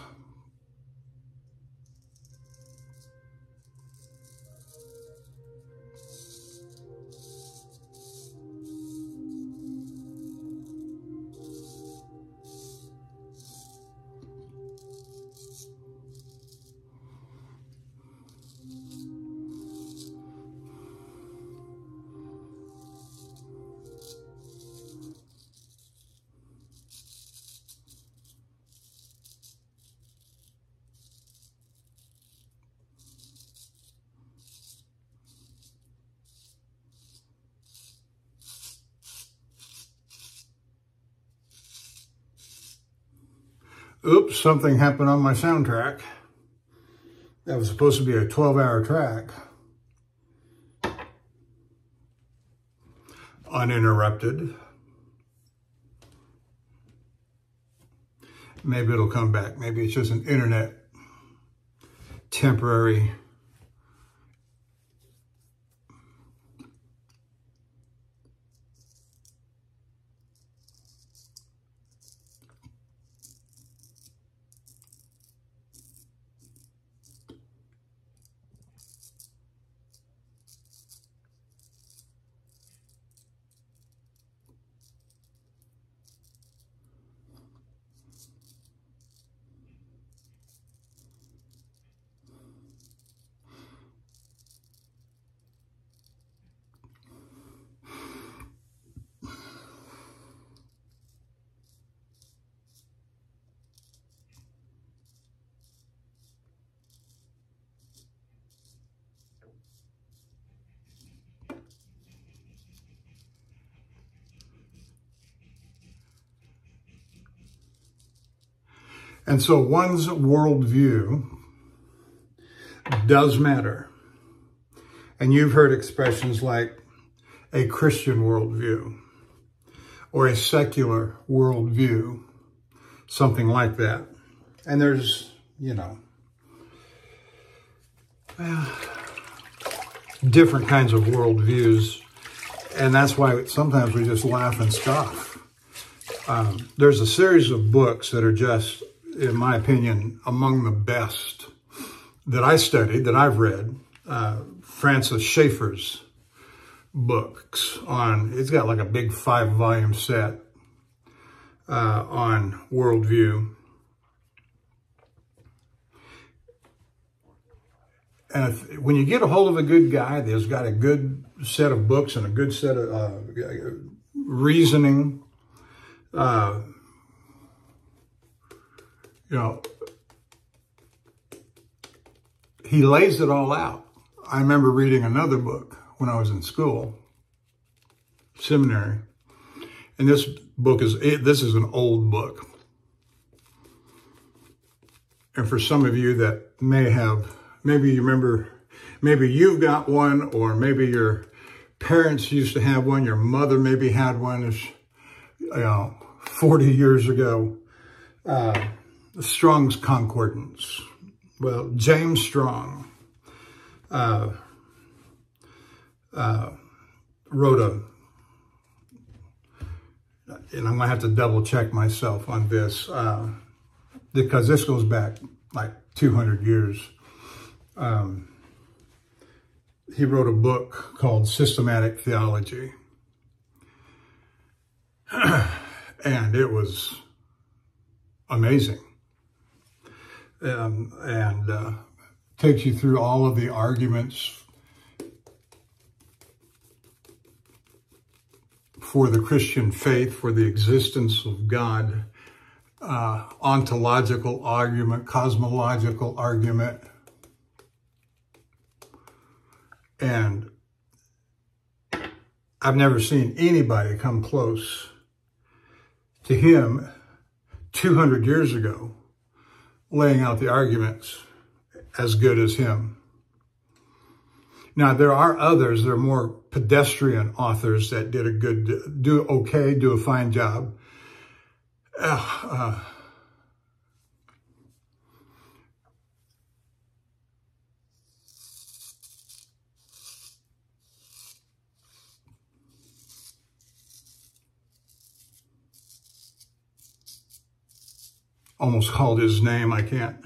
Oops, something happened on my soundtrack. That was supposed to be a 12-hour track. Uninterrupted. Maybe it'll come back. Maybe it's just an internet temporary. And so one's worldview does matter. And you've heard expressions like a Christian worldview or a secular worldview, something like that. And there's, different kinds of worldviews. And that's why sometimes we just laugh and scoff. There's a series of books that are just, in my opinion, among the best that I studied, that I've read. Francis Schaeffer's books on, it's got like a big 5-volume set on worldview. And when you get a hold of a good guy that's got a good set of books and a good set of reasoning, he lays it all out. I remember reading another book when I was in school, seminary, and this is an old book. And for some of you that maybe you remember, maybe you've got one, or maybe your parents used to have one, your mother maybe had one, 40 years ago. Strong's Concordance. Well, James Strong wrote and I'm going to have to double check myself on this, because this goes back like 200 years. He wrote a book called Systematic Theology. And it was amazing. And takes you through all of the arguments for the Christian faith, for the existence of God, ontological argument, cosmological argument. And I've never seen anybody come close to him 200 years ago, laying out the arguments as good as him. Now, there are others, there are more pedestrian authors that did do a fine job. Almost called his name, I can't.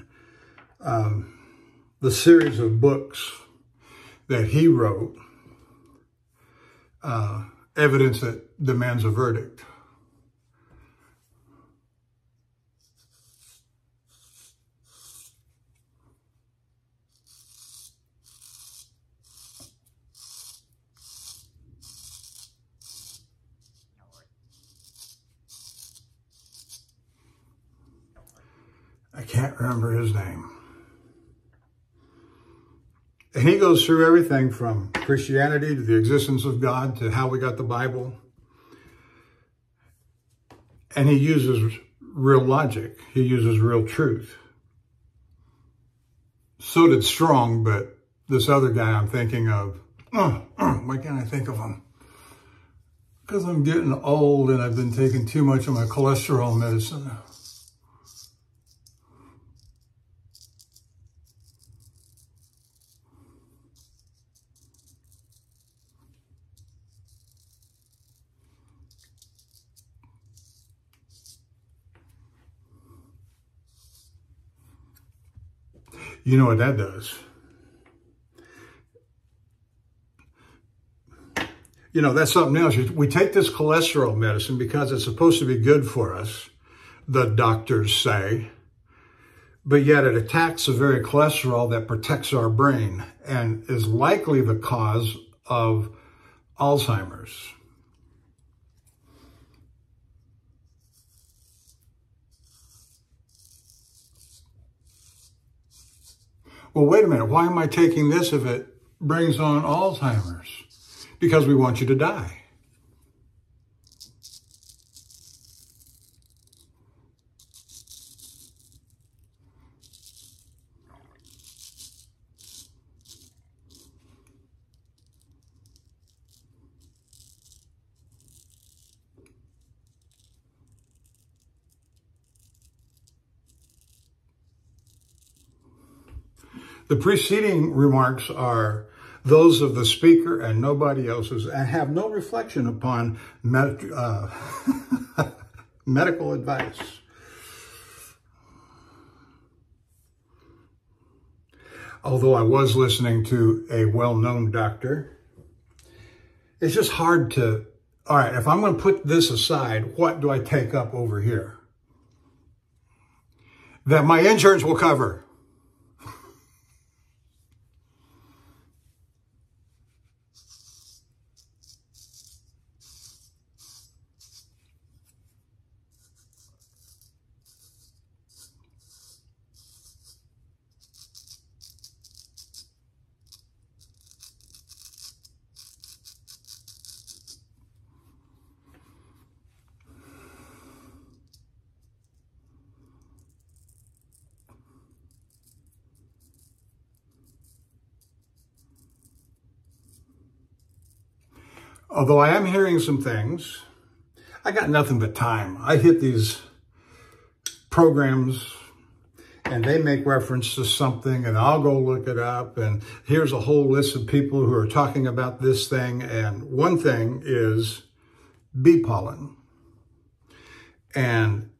The series of books that he wrote, Evidence That Demands a Verdict. I can't remember his name. And he goes through everything from Christianity to the existence of God to how we got the Bible. And he uses real logic. He uses real truth. So did Strong, but this other guy I'm thinking of, why can't I think of him? Because I'm getting old and I've been taking too much of my cholesterol medicine. You know what that does? You know, that's something else. We take this cholesterol medicine because it's supposed to be good for us, the doctors say, but yet it attacks the very cholesterol that protects our brain and is likely the cause of Alzheimer's. Well, wait a minute. Why am I taking this if it brings on Alzheimer's? Because we want you to die. The preceding remarks are those of the speaker and nobody else's, and have no reflection upon medical advice. Although I was listening to a well-known doctor, it's just hard to, all right, if I'm going to put this aside, what do I take up over here that my insurance will cover? Although I am hearing some things, I got nothing but time. I hit these programs and they make reference to something and I'll go look it up. And here's a whole list of people who are talking about this thing. And one thing is bee pollen. And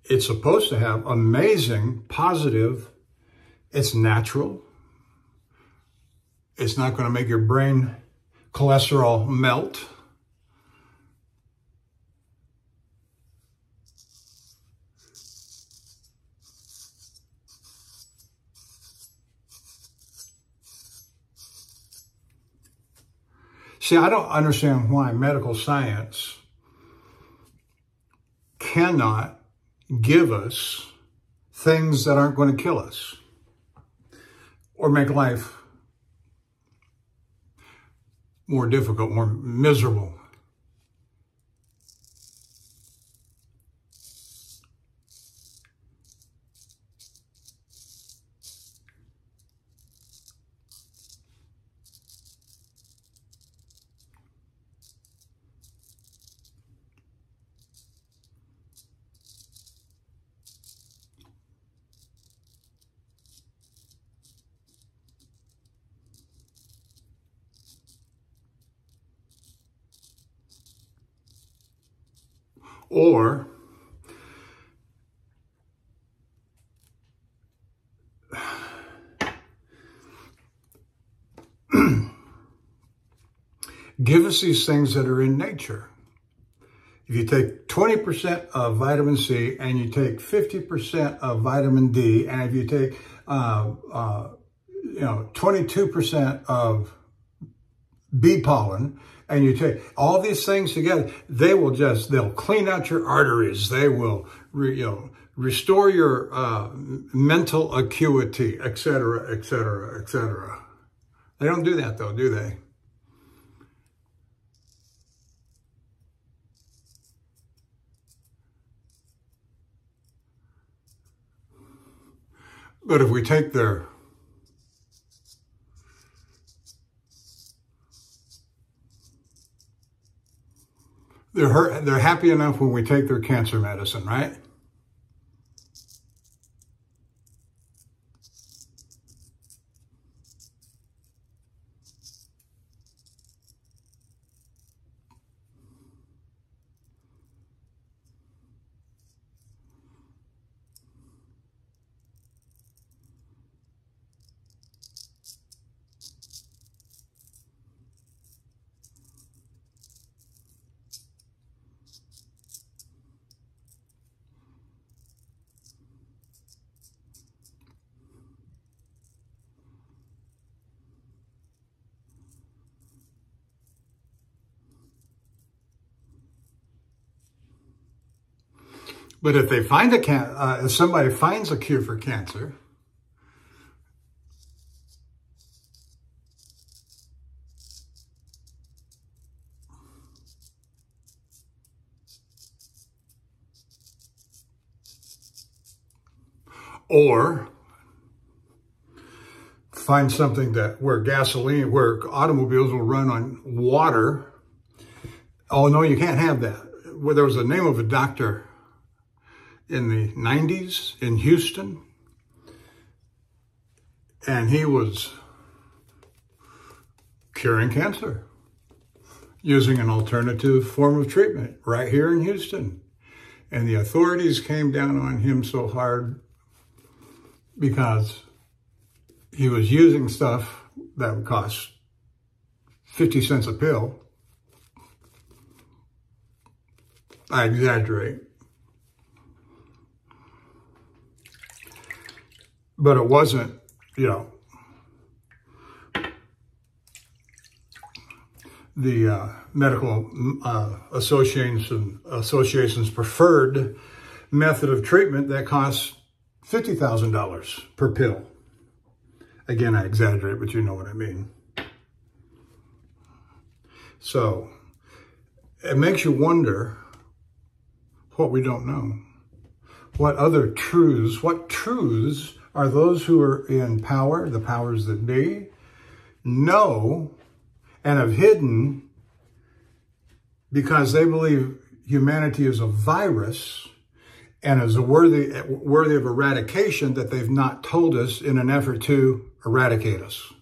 it's supposed to have amazing, positive, it's natural. It's not going to make your brain cholesterol melt. See, I don't understand why medical science cannot give us things that aren't going to kill us or make life more difficult, more miserable. Or give us these things that are in nature. If you take 20% of vitamin C and you take 50% of vitamin D, and if you take 22% of bee pollen, and you take all these things together, they'll clean out your arteries. They will, restore your mental acuity, et cetera, et cetera, et cetera. They don't do that though, do they? But if we take they're happy enough when we take their cancer medicine, right? But if they find if somebody finds a cure for cancer, or find something where automobiles will run on water. Oh no, you can't have that. Well, there was the name of a doctor in the 90s in Houston, and he was curing cancer using an alternative form of treatment right here in Houston. And the authorities came down on him so hard because he was using stuff that would cost 50 cents a pill. I exaggerate. But it wasn't, the medical association's preferred method of treatment that costs $50,000 per pill. Again, I exaggerate, but you know what I mean. So it makes you wonder what we don't know. What truths are those who are in power, the powers that be, know and have hidden because they believe humanity is a virus and is worthy of eradication that they've not told us in an effort to eradicate us.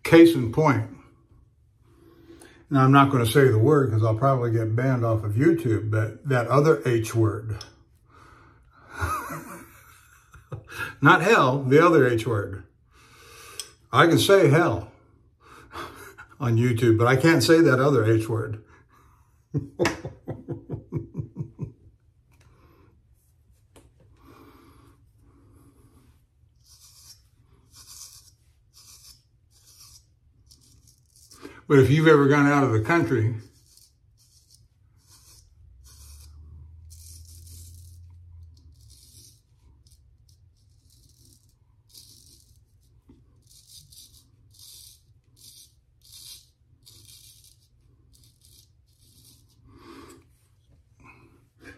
Case in point. Now, I'm not going to say the word because I'll probably get banned off of YouTube, but that other H word. Not hell, the other H word. I can say hell on YouTube, but I can't say that other H word. But if you've ever gone out of the country,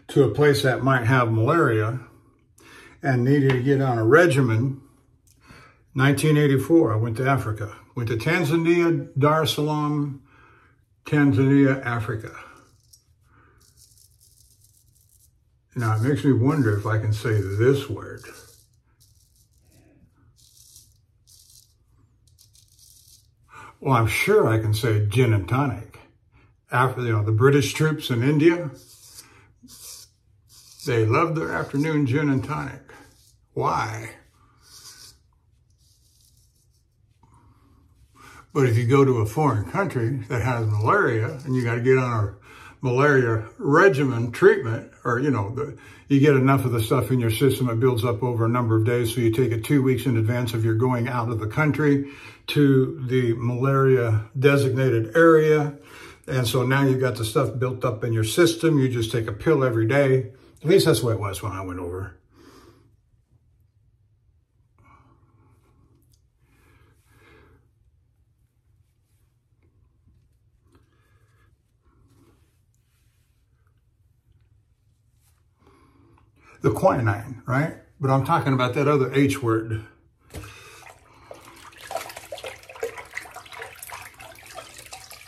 to a place that might have malaria and needed to get on a regimen, 1984, I went to Africa. Went to Tanzania, Dar es Salaam, Tanzania, Africa. Now, it makes me wonder if I can say this word. Well, I'm sure I can say gin and tonic. After, the British troops in India, they loved their afternoon gin and tonic. Why? But if you go to a foreign country that has malaria and you got to get on a malaria regimen treatment, or, you get enough of the stuff in your system, it builds up over a number of days. So you take it 2 weeks in advance of your going out of the country to the malaria designated area. And so now you've got the stuff built up in your system. You just take a pill every day. At least that's the way it was when I went over. The quinine, right? But I'm talking about that other H word.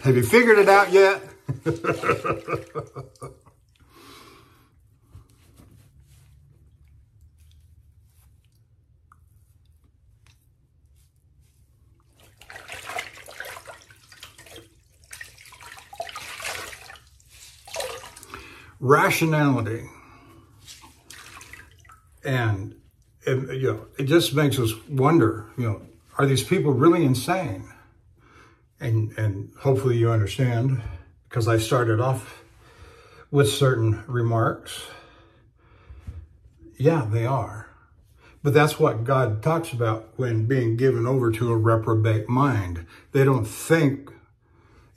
Have you figured it out yet? Rationality. And, it just makes us wonder, are these people really insane? And hopefully you understand, because I started off with certain remarks. Yeah, they are. But that's what God talks about when being given over to a reprobate mind. They don't think.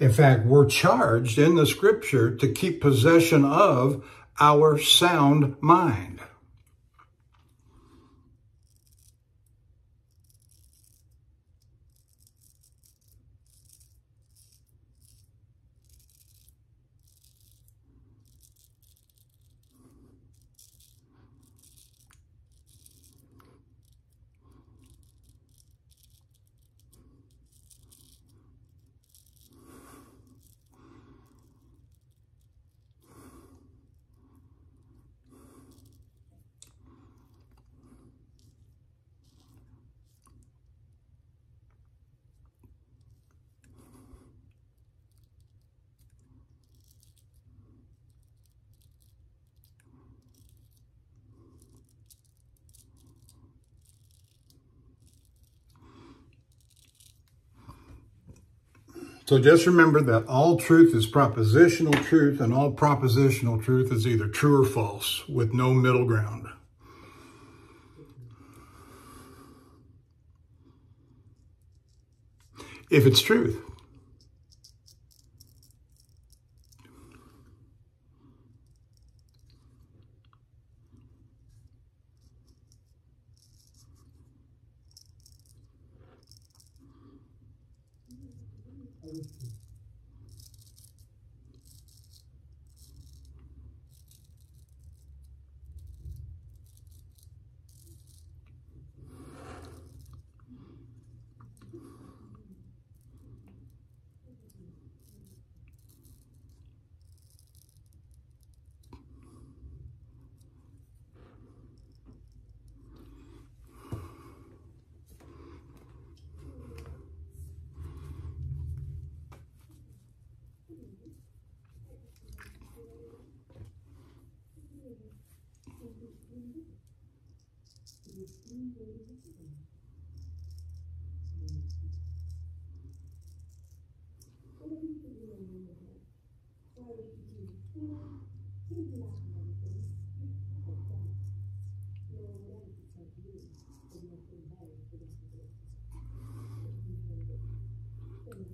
In fact, we're charged in the scripture to keep possession of our sound mind. So just remember that all truth is propositional truth, and all propositional truth is either true or false, with no middle ground. If it's truth.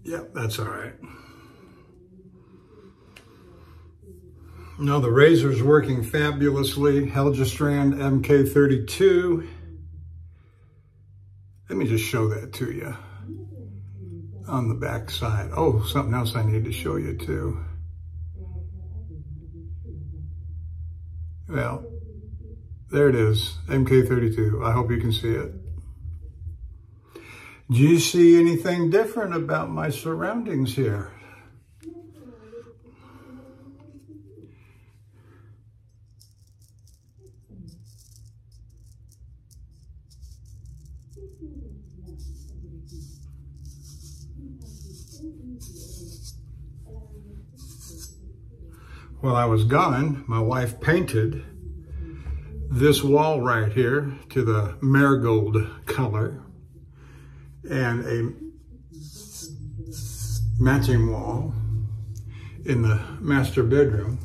Yep, that's all right. No, the razor's working fabulously. Helgestrand MK32. Let me just show that to you on the back side. Oh, something else I need to show you too. Well, there it is, MK32. I hope you can see it. Do you see anything different about my surroundings here? While I was gone, my wife painted this wall right here to the marigold color and a matching wall in the master bedroom.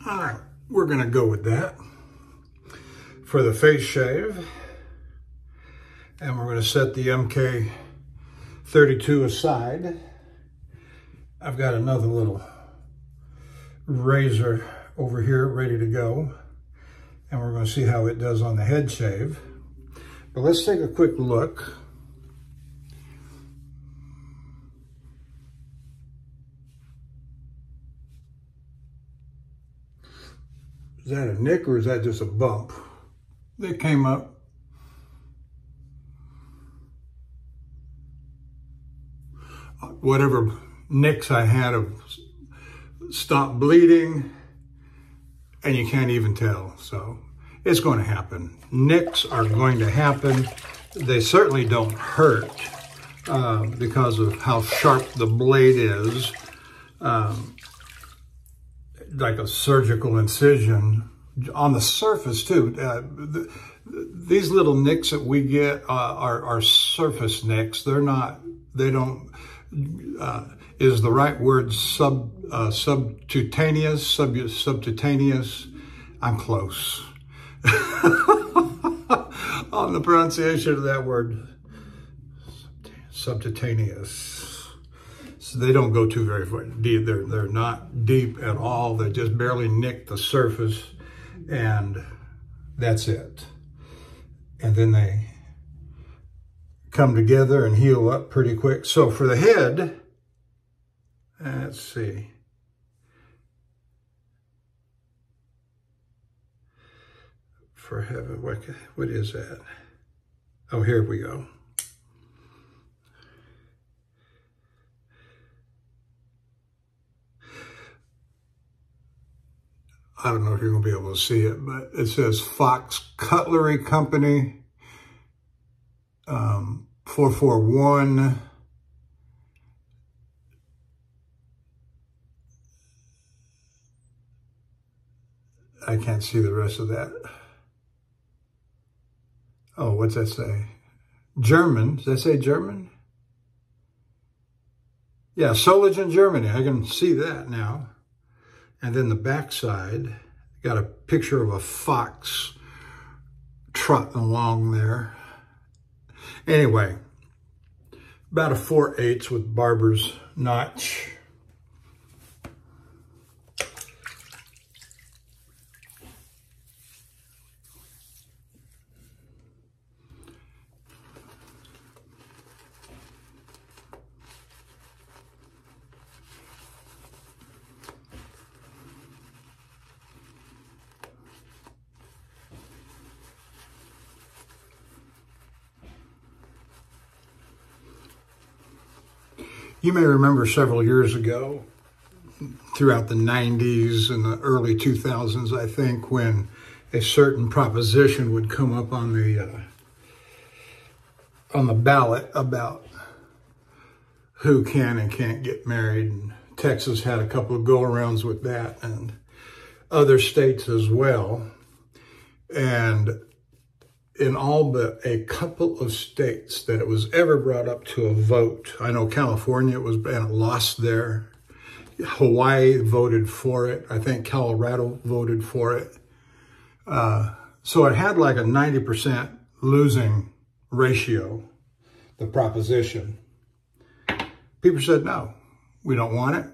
All right, we're gonna go with that for the face shave. And we're gonna set the MK32 aside. I've got another little razor over here ready to go. And we're gonna see how it does on the head shave. But let's take a quick look. Is that a nick or is that just a bump? They came up. Whatever nicks I had have stopped bleeding, and you can't even tell. So it's going to happen. Nicks are going to happen. They certainly don't hurt because of how sharp the blade is. Like a surgical incision on the surface too. These little nicks that we get are surface nicks. They're not, they don't, is the right word subcutaneous? Subcutaneous? I'm close on the pronunciation of that word. Subcutaneous. So they don't go too very far deep. They're not deep at all. They just barely nick the surface, and that's it. And then they come together and heal up pretty quick. So for the head, let's see. For heaven, what is that? Oh, here we go. I don't know if you're going to be able to see it, but it says Fox Cutlery Company, 441. I can't see the rest of that. Oh, what's that say? German. Does that say German? Yeah, Solingen, Germany. I can see that now. And then the backside, got a picture of a fox trotting along there. Anyway, about a 4/8 with barber's notch. You may remember several years ago, throughout the 90s and the early 2000s, I think, when a certain proposition would come up on the ballot about who can and can't get married. And Texas had a couple of go-arounds with that, and other states as well. And in all but a couple of states that it was ever brought up to a vote. I know California and it lost there. Hawaii voted for it. I think Colorado voted for it. So it had like a 90% losing ratio, the proposition. People said, no, we don't want it.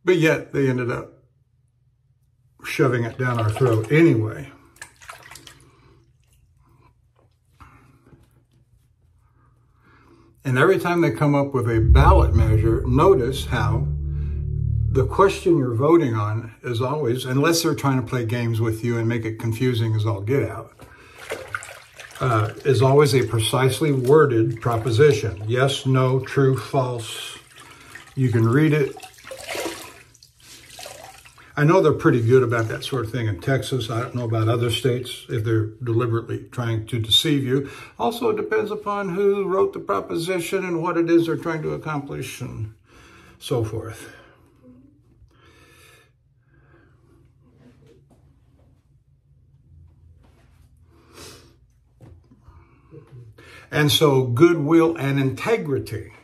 But yet they ended up shoving it down our throat anyway. And every time they come up with a ballot measure, notice how the question you're voting on is always, unless they're trying to play games with you and make it confusing as all get out, is always a precisely worded proposition. Yes, no, true, false. You can read it. I know they're pretty good about that sort of thing in Texas. I don't know about other states if they're deliberately trying to deceive you. Also, it depends upon who wrote the proposition and what it is they're trying to accomplish and so forth. And so goodwill and integrity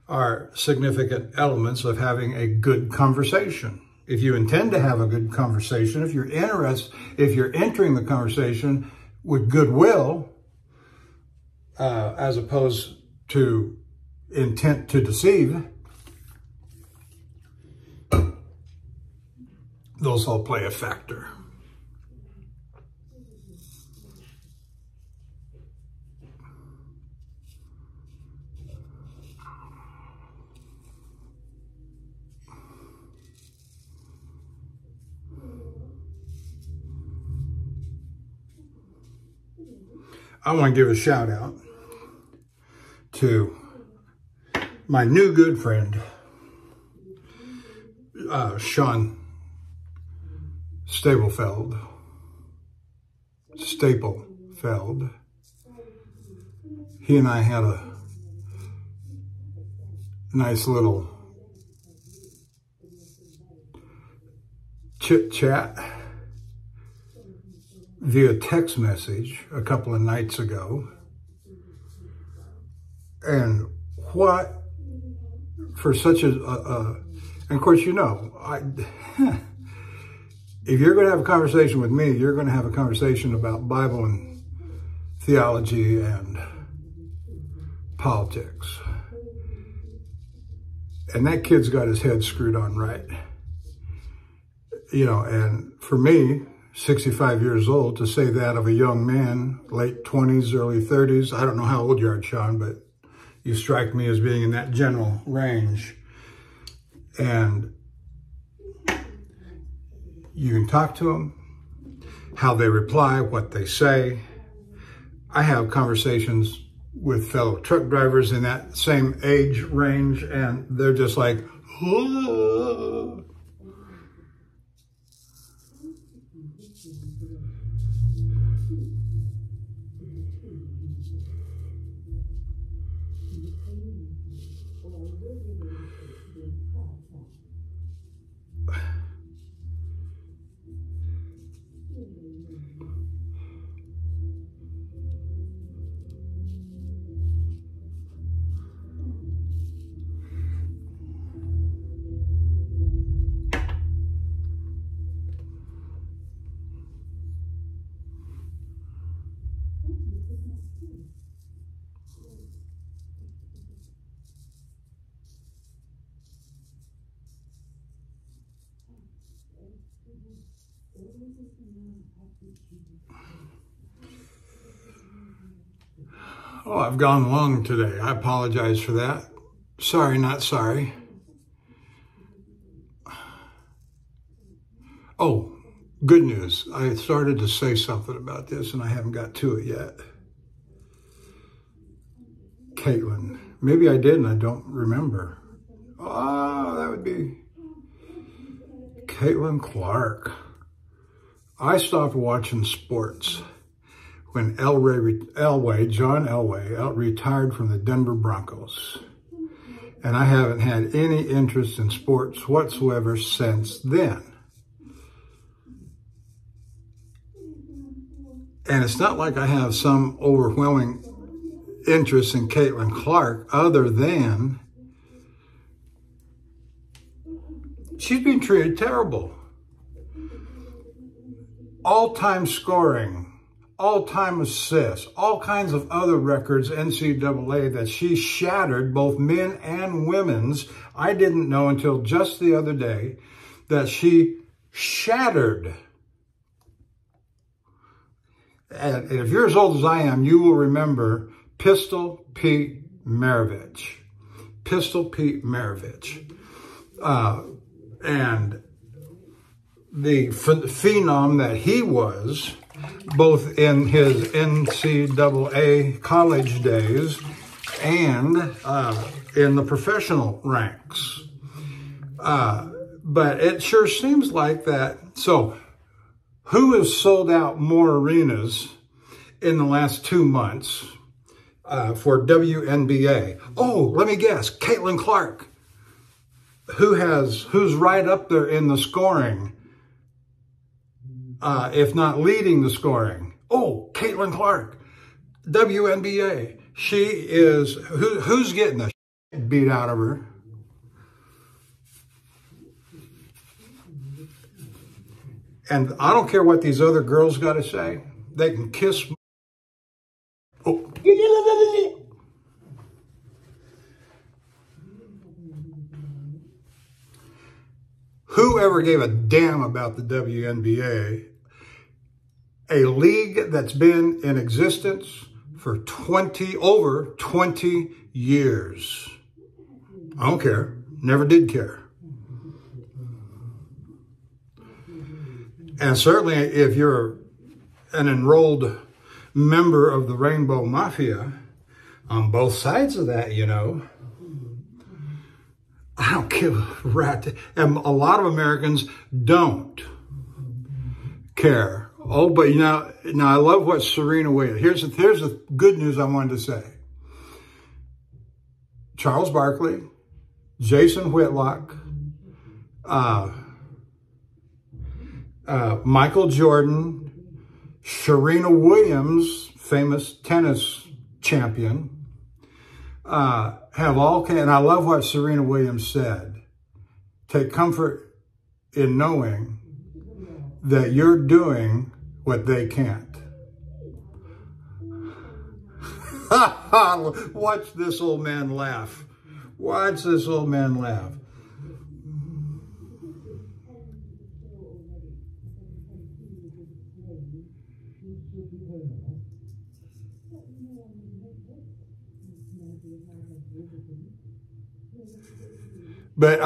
are significant elements of having a good conversation. If you intend to have a good conversation, if you're entering the conversation with goodwill, as opposed to intent to deceive, those all play a factor. I want to give a shout out to my new good friend, Sean Staplefeld. He and I had a nice little chit-chat via text message a couple of nights ago. And what, for such and of course, you know, if you're going to have a conversation with me, you're going to have a conversation about Bible and theology and politics. And that kid's got his head screwed on right. You know, and for me, 65 years old, to say that of a young man, late 20s, early 30s. I don't know how old you are, Sean, but you strike me as being in that general range. And you can talk to them, how they reply, what they say. I have conversations with fellow truck drivers in that same age range, and they're just like, oh. Oh, I've gone long today. I apologize for that. Sorry, not sorry. Oh, good news. I started to say something about this and I haven't got to it yet. Caitlin. Maybe I did and I don't remember. Oh, that would be Caitlin Clark. I stopped watching sports when John Elway retired from the Denver Broncos. And I haven't had any interest in sports whatsoever since then. And it's not like I have some overwhelming interest in Caitlin Clark other than she's been treated terrible. All-time scoring, all-time assists, all kinds of other records, NCAA, that she shattered, both men and women's. I didn't know until just the other day that she shattered. And if you're as old as I am, you will remember Pistol Pete Maravich. Pistol Pete Maravich. And the phenom that he was, both in his NCAA college days and in the professional ranks. But it sure seems like that. So who has sold out more arenas in the last 2 months for WNBA? Oh, let me guess, Caitlin Clark. Who's right up there in the scoring, if not leading the scoring. Oh, Caitlin Clark, WNBA. She is, who's getting the beat out of her? And I don't care what these other girls got to say. They can kiss. Oh. Whoever gave a damn about the WNBA, a league that's been in existence for over 20 years. I don't care. Never did care. And certainly if you're an enrolled member of the Rainbow Mafia, on both sides of that, you know, I don't give a rat. And a lot of Americans don't care. Oh, but now I love what Serena Williams, here's the good news I wanted to say. Charles Barkley, Jason Whitlock, Michael Jordan, Serena Williams, famous tennis champion, have all, and I love what Serena Williams said. Take comfort in knowing that you're doing what they can't. Watch this old man laugh. Watch this old man laugh. But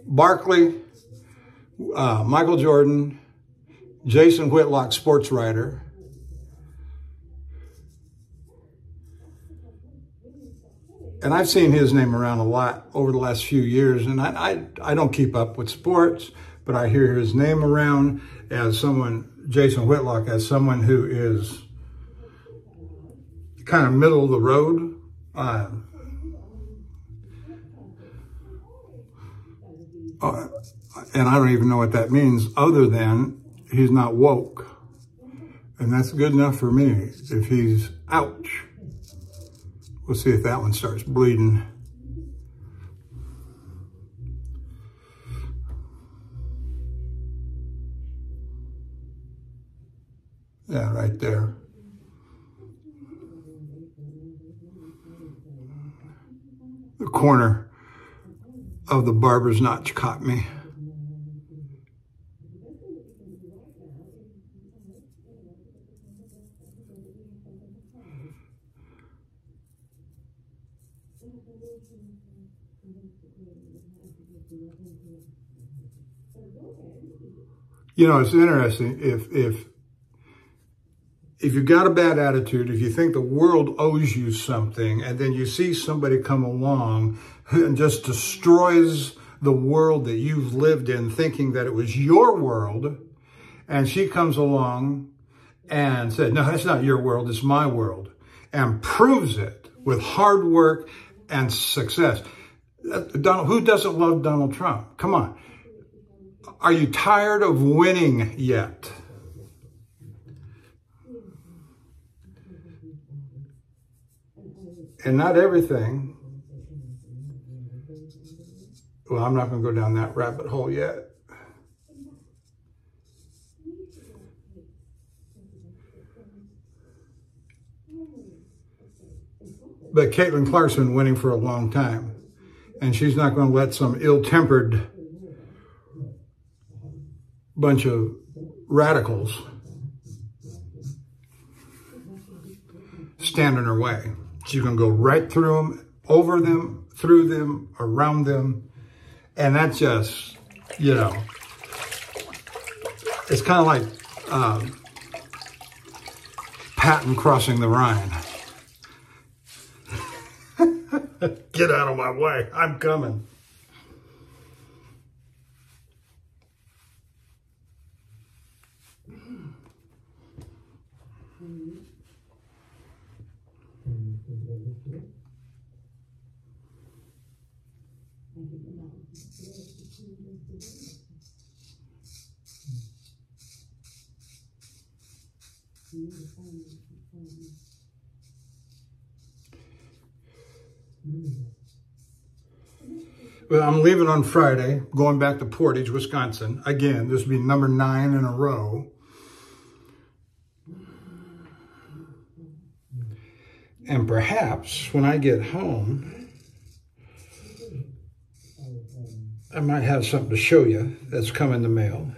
Barkley, Michael Jordan, Jason Whitlock, sports writer, and I've seen his name around a lot over the last few years, and I don't keep up with sports, but I hear his name around as someone, Jason Whitlock, as someone who is kind of middle of the road. And I don't even know what that means other than he's not woke. And that's good enough for me. If he's, ouch. We'll see if that one starts bleeding. Yeah, right there. The corner of the barber's notch caught me. You know, it's interesting, if you've got a bad attitude, if you think the world owes you something, and then you see somebody come along and just destroys the world that you've lived in, thinking that it was your world, and she comes along and said, no, that's not your world, it's my world, and proves it with hard work and success. Who doesn't love Donald Trump? Come on. Are you tired of winning yet? And not everything. Well, I'm not going to go down that rabbit hole yet. But Caitlin Clark's been winning for a long time. And she's not going to let some ill-tempered bunch of radicals stand in her way. She's going to go right through them, over them, through them, around them. And that's just, you know, it's kind of like Patton crossing the Rhine. Get out of my way. I'm coming. Well, I'm leaving on Friday, going back to Portage, Wisconsin. Again, this will be number 9 in a row. And perhaps when I get home, I might have something to show you that's come in the mail.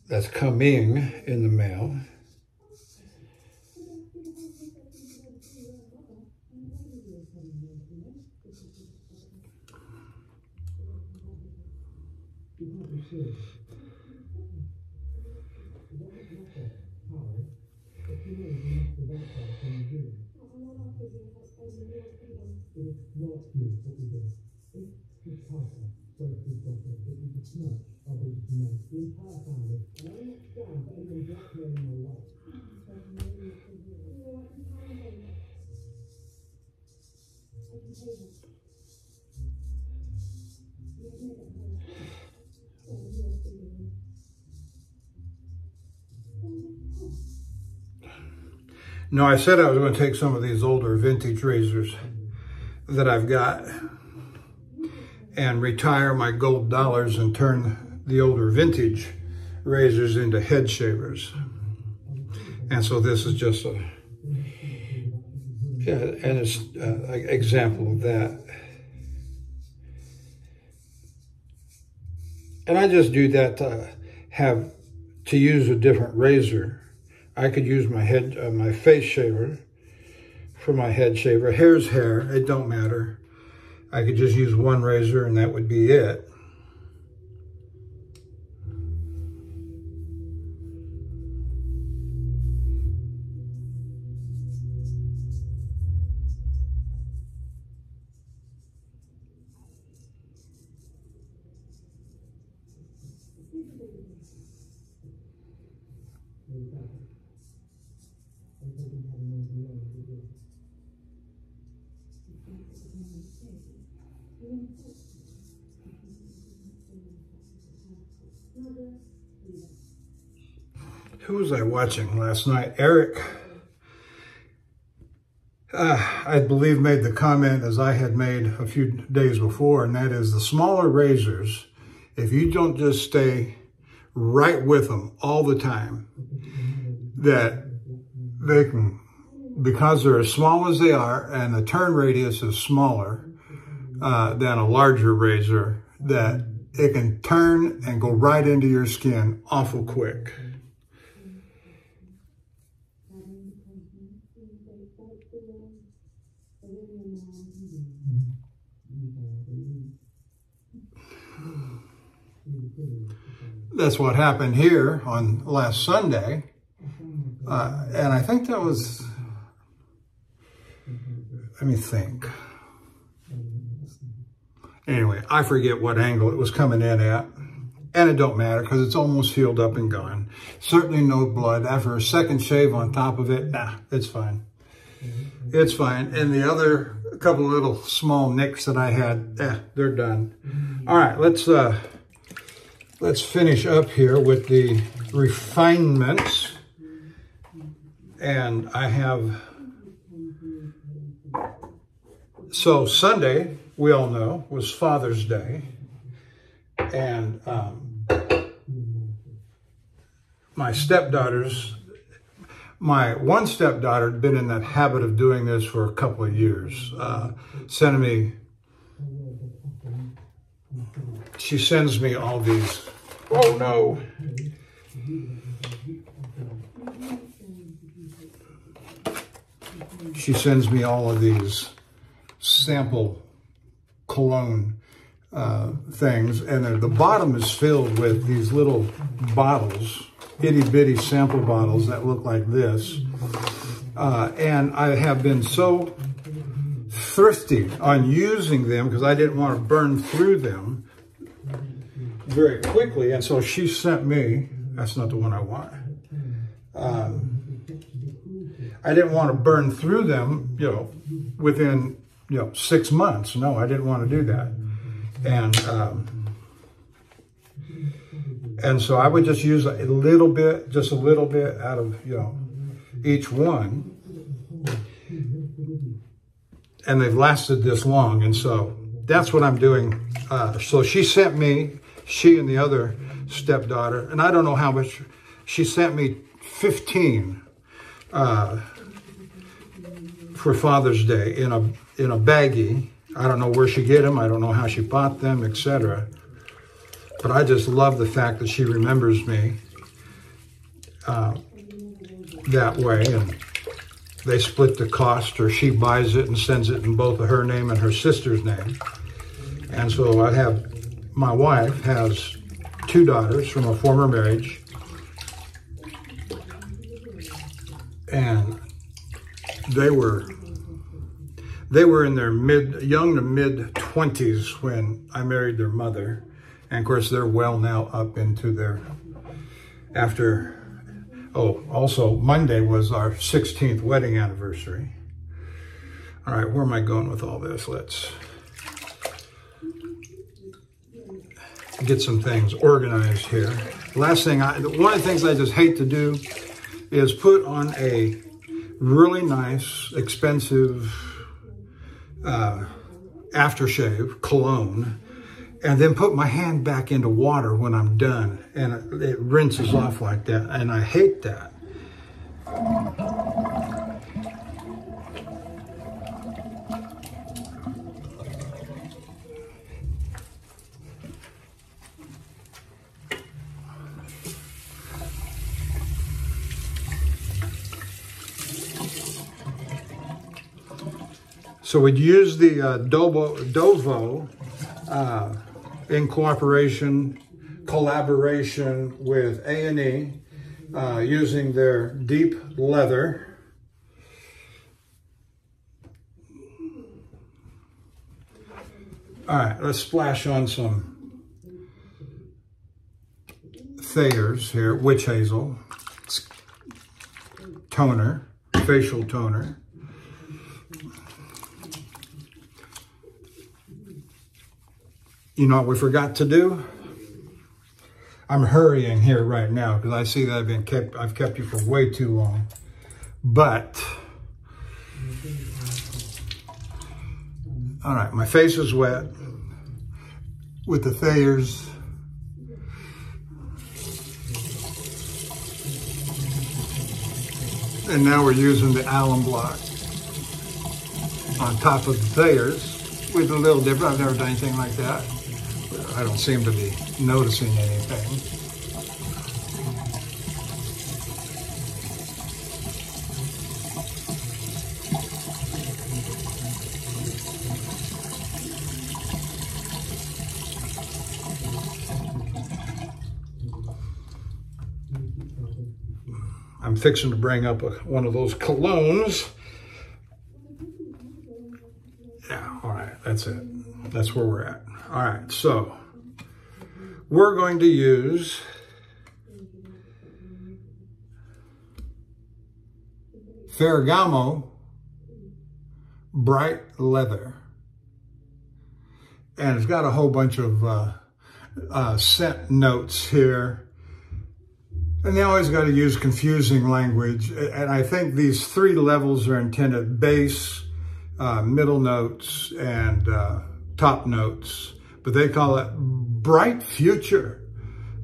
That's coming in the mail. No, I said I was going to take some of these older vintage razors that I've got and retire my gold dollars and turn the older vintage razors into head shavers. And so this is just an example of that. And I just do that to use a different razor. I could use my face shaver for my head shaver. Hair's hair, it don't matter. I could just use one razor and that would be it. Who was I watching last night? Eric, I believe, made the comment as I had made a few days before, and that is the smaller razors, if you don't just stay right with them all the time, that they can, because they're as small as they are and the turn radius is smaller than a larger razor, that it can turn and go right into your skin awful quick. That's what happened here on last Sunday. And I think that was, let me think. Anyway, I forget what angle it was coming in at. And it don't matter because it's almost healed up and gone. Certainly no blood. After a second shave on top of it, nah, it's fine. It's fine. And the other couple little small nicks that I had, they're done. All right, let's finish up here with the refinements. And I have, so Sunday, we all know, was Father's Day. And my stepdaughters, my one stepdaughter had been in that habit of doing this for a couple of years, sending me, she sends me all these, oh no. She sends me all of these sample cologne things, and the bottom is filled with these little bottles, itty bitty sample bottles that look like this. And I have been so thrifty on using them because I didn't want to burn through them very quickly. And so she sent me, that's not the one I want. I didn't want to burn through them, you know, within, 6 months. No, I didn't want to do that. And so I would just use a little bit, just a little bit out of, each one. And they've lasted this long. And so that's what I'm doing. So she sent me, she and the other stepdaughter, and I don't know how much, she sent me 15 for Father's Day in a baggie. I don't know where she get them. I don't know how she bought them, etc. But I just love the fact that she remembers me that way. And they split the cost, or she buys it and sends it in both of her name and her sister's name. And so I have, my wife has 2 daughters from a former marriage. And they were in their young to mid 20s when I married their mother. And of course, they're well now up into their, also Monday was our 16th wedding anniversary. All right, where am I going with all this? Let's get some things organized here. Last thing, one of the things I just hate to do is put on a really nice, expensive aftershave cologne and then put my hand back into water when I'm done, and it rinses off like that, and I hate that. So we'd use the Dovo in collaboration with A&E, using their deep leather. All right, let's splash on some Thayer's here, witch hazel, toner, facial toner. You know what we forgot to do? I'm hurrying here right now because I see that I've kept you for way too long. But, all right, my face is wet with the Thayers. And now we're using the alum block on top of the Thayers with a little different. I've never done anything like that. I don't seem to be noticing anything. I'm fixing to bring up one of those colognes. Yeah, all right, that's it. That's where we're at. All right, so we're going to use Ferragamo Bright Leather. And it's got a whole bunch of scent notes here. And they always got to use confusing language. And I think these 3 levels are intended: bass, middle notes, and top notes. But they call it Bright Future.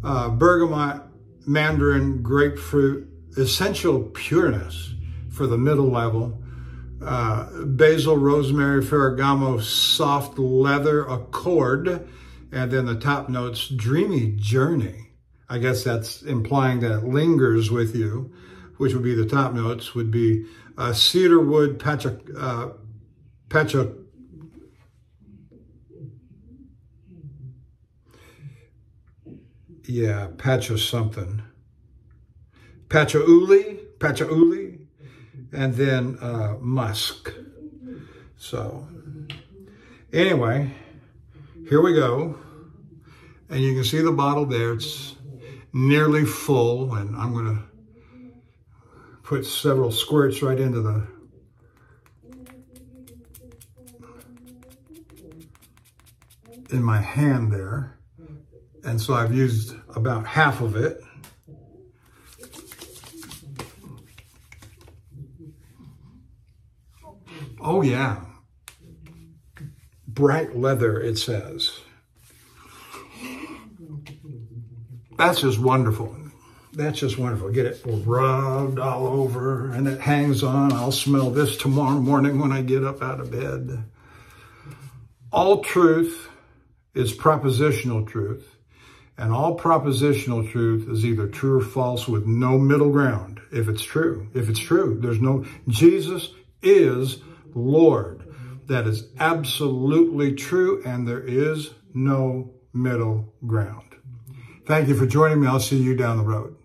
Bergamot, mandarin, grapefruit, essential pureness for the middle level. Basil, rosemary, Ferragamo, soft leather, accord. And then the top notes, dreamy journey. I guess that's implying that it lingers with you, which would be the top notes, would be cedarwood, patcha, something. Patchouli, and then musk. So anyway, here we go. And you can see the bottle there. It's nearly full, and I'm going to put several squirts right into in my hand there. And so I've used about half of it. Oh yeah, bright leather, it says. That's just wonderful. That's just wonderful. Get it rubbed all over and it hangs on. I'll smell this tomorrow morning when I get up out of bed. All truth is propositional truth, and all propositional truth is either true or false with no middle ground. If it's true, there's no, Jesus is Lord. That is absolutely true, and there is no middle ground. Thank you for joining me. I'll see you down the road.